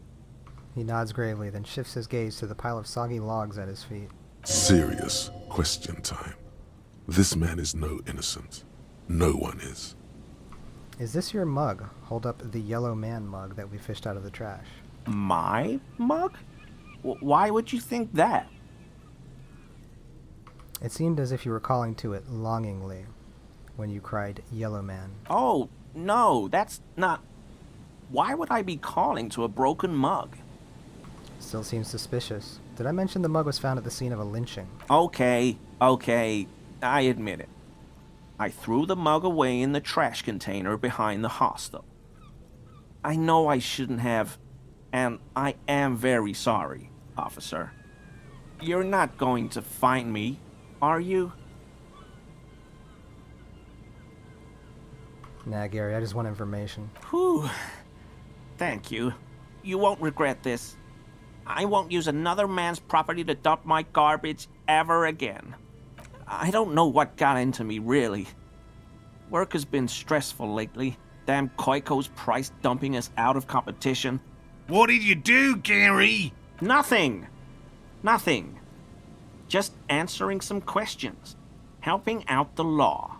Speaker 1: He nods gravely, then shifts his gaze to the pile of soggy logs at his feet.
Speaker 4: Serious question time. This man is no innocent. No one is.
Speaker 1: Is this your mug? Hold up the yellow man mug that we fished out of the trash.
Speaker 11: My mug? Why would you think that?
Speaker 1: It seemed as if you were calling to it longingly when you cried, "Yellow man."
Speaker 11: Oh, no, that's not... Why would I be calling to a broken mug?
Speaker 1: Still seems suspicious. Did I mention the mug was found at the scene of a lynching?
Speaker 11: Okay, I admit it. I threw the mug away in the trash container behind the hostel. I know I shouldn't have, and I am very sorry, officer. You're not going to find me, are you?
Speaker 1: Nah, Gary, I just want information.
Speaker 11: Whew. Thank you. You won't regret this. I won't use another man's property to dump my garbage ever again. I don't know what got into me, really. Work has been stressful lately. Damn Koiko's price dumping us out of competition.
Speaker 10: What did you do, Gary?
Speaker 11: Nothing. Just answering some questions. Helping out the law.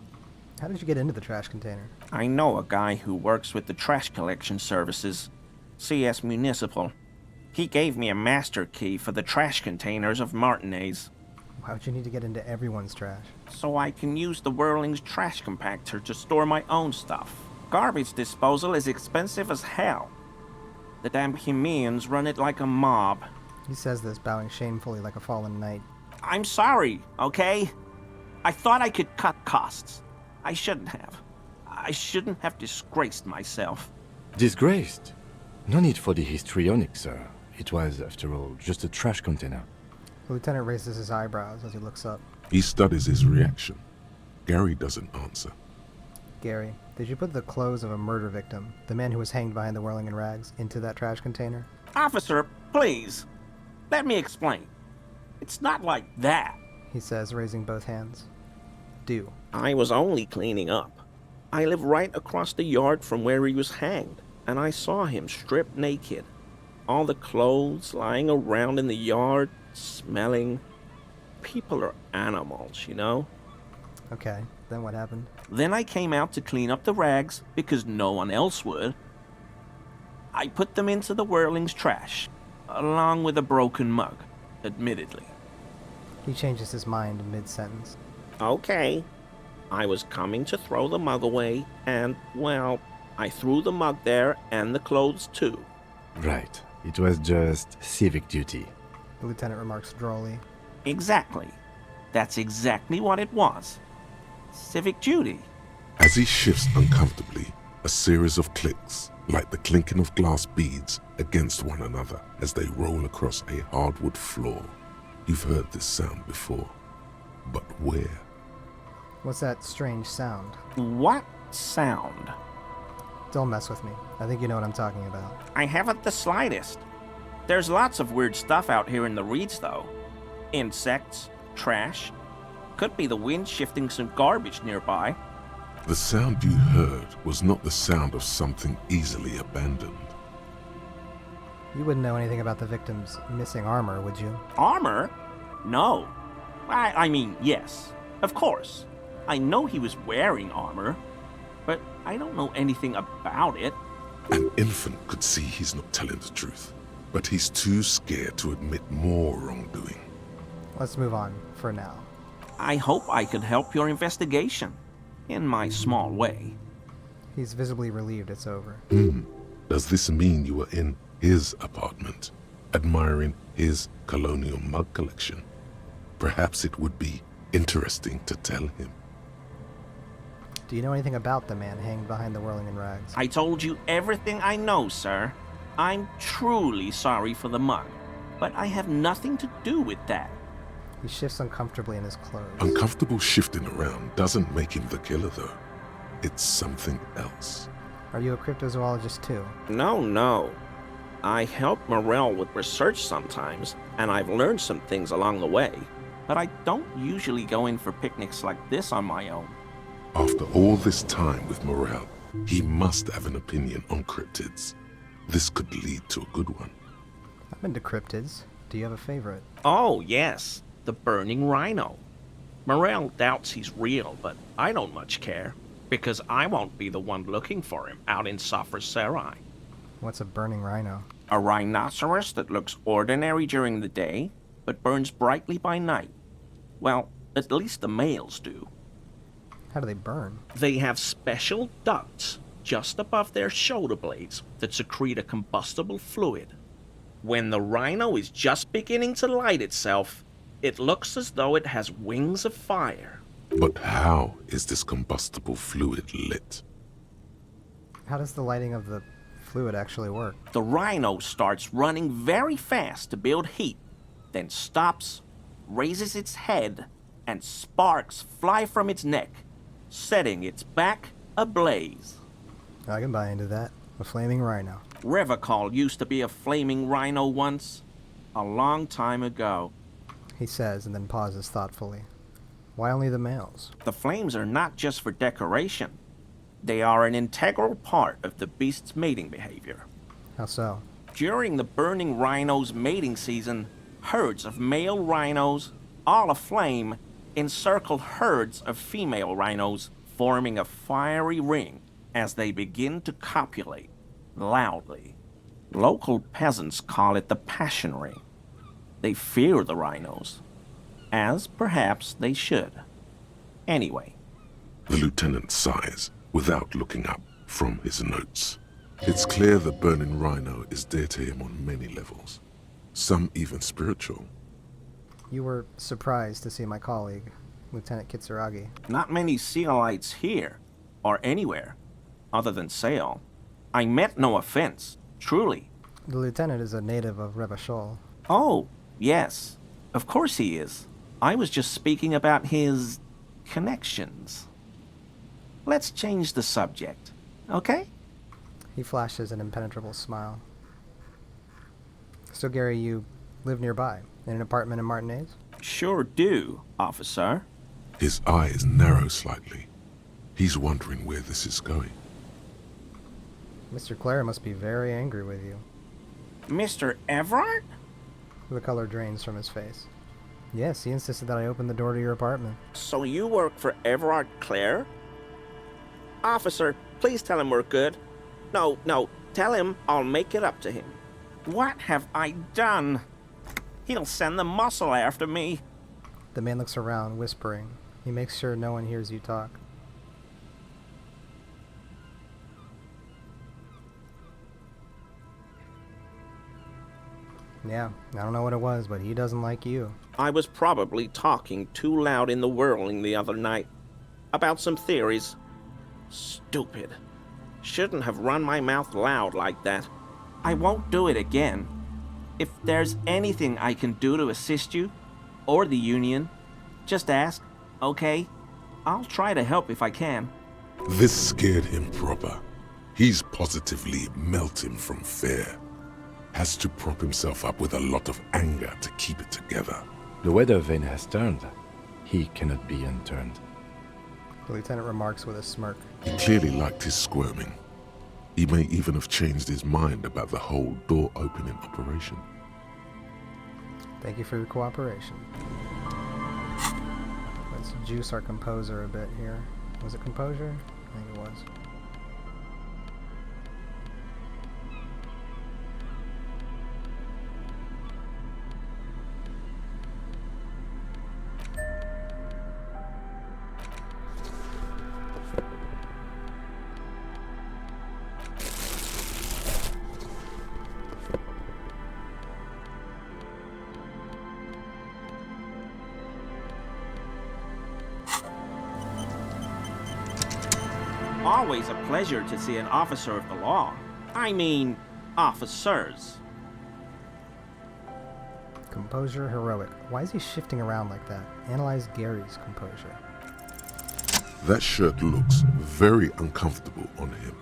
Speaker 1: How did you get into the trash container?
Speaker 11: I know a guy who works with the trash collection services. CS Municipal. He gave me a master key for the trash containers of Martinez.
Speaker 1: Why would you need to get into everyone's trash?
Speaker 11: So I can use the Whirling's trash compactor to store my own stuff. Garbage disposal is expensive as hell. The damn Bohemians run it like a mob.
Speaker 1: He says this, bowing shamefully like a fallen knight.
Speaker 11: I'm sorry, okay? I thought I could cut costs. I shouldn't have. I shouldn't have disgraced myself.
Speaker 6: Disgraced? No need for the histrionic, sir. It was, after all, just a trash container.
Speaker 1: The lieutenant raises his eyebrows as he looks up.
Speaker 4: He studies his reaction. Gary doesn't answer.
Speaker 1: Gary, did you put the clothes of a murder victim, the man who was hanged behind the whirling in rags, into that trash container?
Speaker 11: Officer, please. Let me explain. It's not like that.
Speaker 1: He says, raising both hands. Do.
Speaker 11: I was only cleaning up. I live right across the yard from where he was hanged, and I saw him stripped naked. All the clothes lying around in the yard, smelling. People are animals, you know?
Speaker 1: Okay, then what happened?
Speaker 11: Then I came out to clean up the rags because no one else would. I put them into the Whirling's trash, along with a broken mug, admittedly.
Speaker 1: He changes his mind mid-sentence.
Speaker 11: Okay. I was coming to throw the mug away, and, well, I threw the mug there and the clothes too.
Speaker 6: Right. It was just civic duty.
Speaker 1: The lieutenant remarks drolly.
Speaker 11: Exactly. That's exactly what it was. Civic duty.
Speaker 4: As he shifts uncomfortably, a series of clicks, like the clinking of glass beads against one another as they roll across a hardwood floor. You've heard this sound before, but where?
Speaker 1: What's that strange sound?
Speaker 11: What sound?
Speaker 1: Don't mess with me. I think you know what I'm talking about.
Speaker 11: I haven't the slightest. There's lots of weird stuff out here in the reeds, though. Insects, trash. Could be the wind shifting some garbage nearby.
Speaker 4: The sound you heard was not the sound of something easily abandoned.
Speaker 1: You wouldn't know anything about the victim's missing armor, would you?
Speaker 11: Armor? No. I mean, yes. Of course. I know he was wearing armor, but I don't know anything about it.
Speaker 4: An infant could see he's not telling the truth, but he's too scared to admit more wrongdoing.
Speaker 1: Let's move on, for now.
Speaker 11: I hope I could help your investigation, in my small way.
Speaker 1: He's visibly relieved it's over.
Speaker 4: Does this mean you were in his apartment, admiring his colonial mug collection. Perhaps it would be interesting to tell him.
Speaker 1: Do you know anything about the man hanged behind the whirling in rags?
Speaker 11: I told you everything I know, sir. I'm truly sorry for the mug, but I have nothing to do with that.
Speaker 1: He shifts uncomfortably in his clothes.
Speaker 4: Uncomfortable shifting around doesn't make him the killer, though. It's something else.
Speaker 1: Are you a cryptozoologist too?
Speaker 11: No. I help Morel with research sometimes, and I've learned some things along the way. But I don't usually go in for picnics like this on my own.
Speaker 4: After all this time with Morel, he must have an opinion on cryptids. This could lead to a good one.
Speaker 1: I'm into cryptids. Do you have a favorite?
Speaker 11: Oh, yes, the burning rhino. Morel doubts he's real, but I don't much care, because I won't be the one looking for him out in Safra Serai.
Speaker 1: What's a burning rhino?
Speaker 11: A rhinoceros that looks ordinary during the day, but burns brightly by night. Well, at least the males do.
Speaker 1: How do they burn?
Speaker 11: They have special ducts just above their shoulder blades that secrete a combustible fluid. When the rhino is just beginning to light itself, it looks as though it has wings of fire.
Speaker 4: But how is this combustible fluid lit?
Speaker 1: How does the lighting of the fluid actually work?
Speaker 11: The rhino starts running very fast to build heat, then stops, raises its head, and sparks fly from its neck, setting its back ablaze.
Speaker 1: I can buy into that. A flaming rhino.
Speaker 11: Revacol used to be a flaming rhino once, a long time ago.
Speaker 1: He says, and then pauses thoughtfully. Why only the males?
Speaker 11: The flames are not just for decoration. They are an integral part of the beast's mating behavior.
Speaker 1: How so?
Speaker 11: During the burning rhino's mating season, herds of male rhinos, all aflame, encircle herds of female rhinos, forming a fiery ring as they begin to copulate loudly. Local peasants call it the passion ring. They fear the rhinos, as perhaps they should. Anyway.
Speaker 4: The lieutenant sighs without looking up from his notes. It's clear the burning rhino is dear to him on many levels, some even spiritual.
Speaker 1: You were surprised to see my colleague, Lieutenant Kitsuragi.
Speaker 11: Not many Sealites here, or anywhere, other than Sail. I meant no offense, truly.
Speaker 1: The lieutenant is a native of Revachol.
Speaker 11: Oh, yes. Of course he is. I was just speaking about his connections. Let's change the subject, okay?
Speaker 1: He flashes an impenetrable smile. So, Gary, you live nearby, in an apartment in Martinez?
Speaker 11: Sure do, officer.
Speaker 4: His eyes narrow slightly. He's wondering where this is going.
Speaker 1: Mr. Clare must be very angry with you.
Speaker 11: Mr. Everard?
Speaker 1: The color drains from his face. Yes, he insisted that I open the door to your apartment.
Speaker 11: So you work for Everard Clare? Officer, please tell him we're good. No, tell him I'll make it up to him. What have I done? He'll send the muscle after me.
Speaker 1: The man looks around, whispering. He makes sure no one hears you talk. Yeah, I don't know what it was, but he doesn't like you.
Speaker 11: I was probably talking too loud in the whirling the other night. About some theories. Stupid. Shouldn't have run my mouth loud like that. I won't do it again. If there's anything I can do to assist you, or the Union, just ask, okay? I'll try to help if I can.
Speaker 4: This scared him proper. He's positively melting from fear. Has to prop himself up with a lot of anger to keep it together.
Speaker 6: The weather vane has turned. He cannot be unturned.
Speaker 1: The lieutenant remarks with a smirk.
Speaker 4: He clearly liked his squirming. He may even have changed his mind about the whole door-opening operation.
Speaker 1: Thank you for your cooperation. Let's juice our composer a bit here. Was it composure? I think it was.
Speaker 11: always a pleasure to see an officer of the law. I mean, officers.
Speaker 1: Composure heroic. Why is he shifting around like that? Analyze Gary's composure.
Speaker 4: That shirt looks very uncomfortable on him.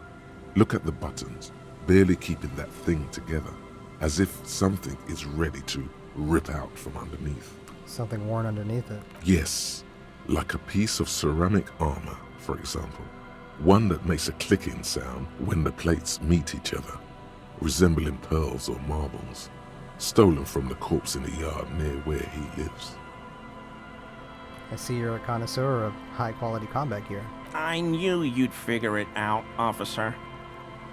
Speaker 4: Look at the buttons, barely keeping that thing together, as if something is ready to rip out from underneath.
Speaker 1: Something worn underneath it.
Speaker 4: Yes, like a piece of ceramic armor, for example. One that makes a clicking sound when the plates meet each other, resembling pearls or marbles, stolen from the corpse in the yard near where he lives.
Speaker 1: I see you're a connoisseur of high-quality combat gear.
Speaker 11: I knew you'd figure it out, officer.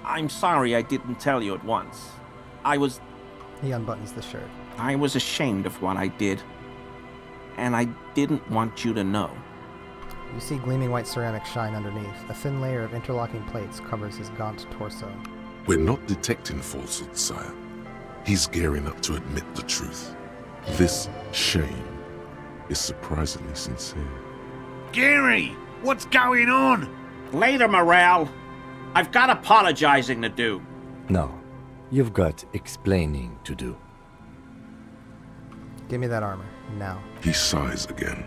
Speaker 11: I'm sorry I didn't tell you at once.
Speaker 1: He unbuttons the shirt.
Speaker 11: I was ashamed of what I did. And I didn't want you to know.
Speaker 1: You see gleaming white ceramic shine underneath. A thin layer of interlocking plates covers his gaunt torso.
Speaker 4: We're not detecting falsehood, sire. He's gearing up to admit the truth. This shame is surprisingly sincere.
Speaker 10: Gary, what's going on?
Speaker 11: Later, Morale. I've got apologizing to do.
Speaker 6: No, you've got explaining to do.
Speaker 1: Give me that armor, now.
Speaker 4: He sighs again,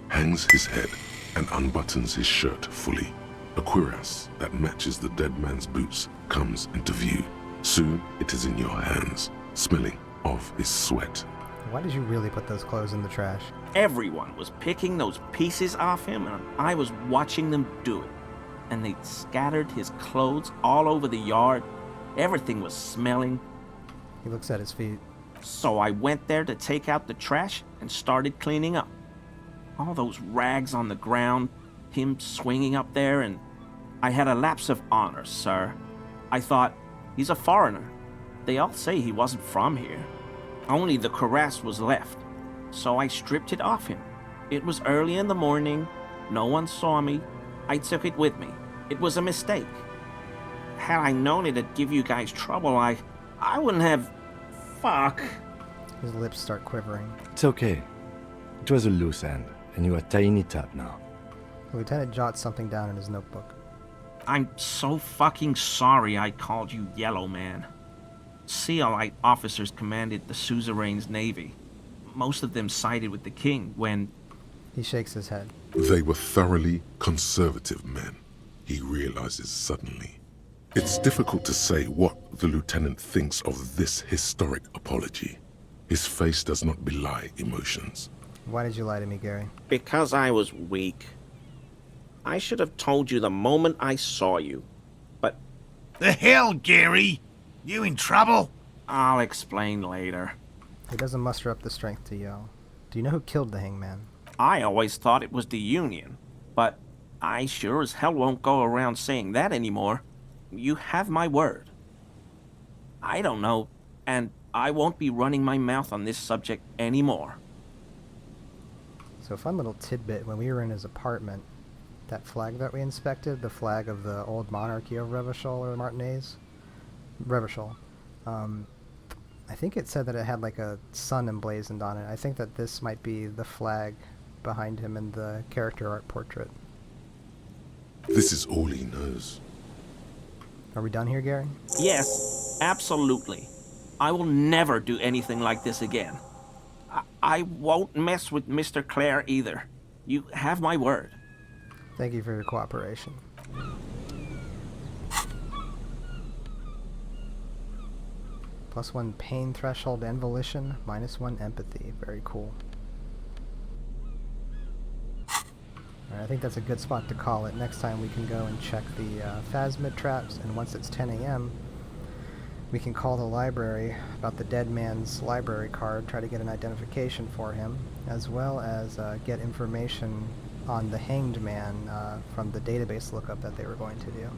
Speaker 4: hangs his head, and unbuttons his shirt fully. A cuirass that matches the dead man's boots comes into view. Soon it is in your hands, smelling of his sweat.
Speaker 1: Why did you really put those clothes in the trash?
Speaker 11: Everyone was picking those pieces off him, and I was watching them do it. And they scattered his clothes all over the yard. Everything was smelling.
Speaker 1: He looks at his feet.
Speaker 11: So I went there to take out the trash and started cleaning up. All those rags on the ground, him swinging up there, and I had a lapse of honor, sir. I thought, he's a foreigner. They all say he wasn't from here. Only the cuirass was left, so I stripped it off him. It was early in the morning. No one saw me. I took it with me. It was a mistake. Had I known it'd give you guys trouble, I wouldn't have... Fuck.
Speaker 1: His lips start quivering.
Speaker 6: It's okay. It was a loose end, and you are tying it up now.
Speaker 1: The lieutenant jots something down in his notebook.
Speaker 11: I'm so fucking sorry I called you Yellow Man. Sealite officers commanded the suzerain's navy. Most of them sided with the king when...
Speaker 1: He shakes his head.
Speaker 4: They were thoroughly conservative men, he realizes suddenly. It's difficult to say what the lieutenant thinks of this historic apology. His face does not belie emotions.
Speaker 1: Why did you lie to me, Gary?
Speaker 11: Because I was weak. I should have told you the moment I saw you, but...
Speaker 10: The hell, Gary? You in trouble?
Speaker 11: I'll explain later.
Speaker 1: He doesn't muster up the strength to yell. Do you know who killed the hangman?
Speaker 11: I always thought it was the Union, but I sure as hell won't go around saying that anymore. You have my word. I don't know, and I won't be running my mouth on this subject anymore.
Speaker 1: So a fun little tidbit, when we were in his apartment, that flag that we inspected, the flag of the old monarchy of Revachol or Martinez, Revachol, I think it said that it had like a sun emblazoned on it. I think that this might be the flag behind him in the character art portrait.
Speaker 4: This is all he knows.
Speaker 1: Are we done here, Gary?
Speaker 11: Yes, absolutely. I will never do anything like this again. I won't mess with Mr. Clare either. You have my word.
Speaker 1: Thank you for your cooperation. +1 pain threshold and volition, -1 empathy. Very cool. Alright, I think that's a good spot to call it. Next time we can go and check the phasmid traps, and once it's 10 a.m., we can call the library about the dead man's library card, try to get an identification for him, as well as get information on the hanged man from the database lookup that they were going to do.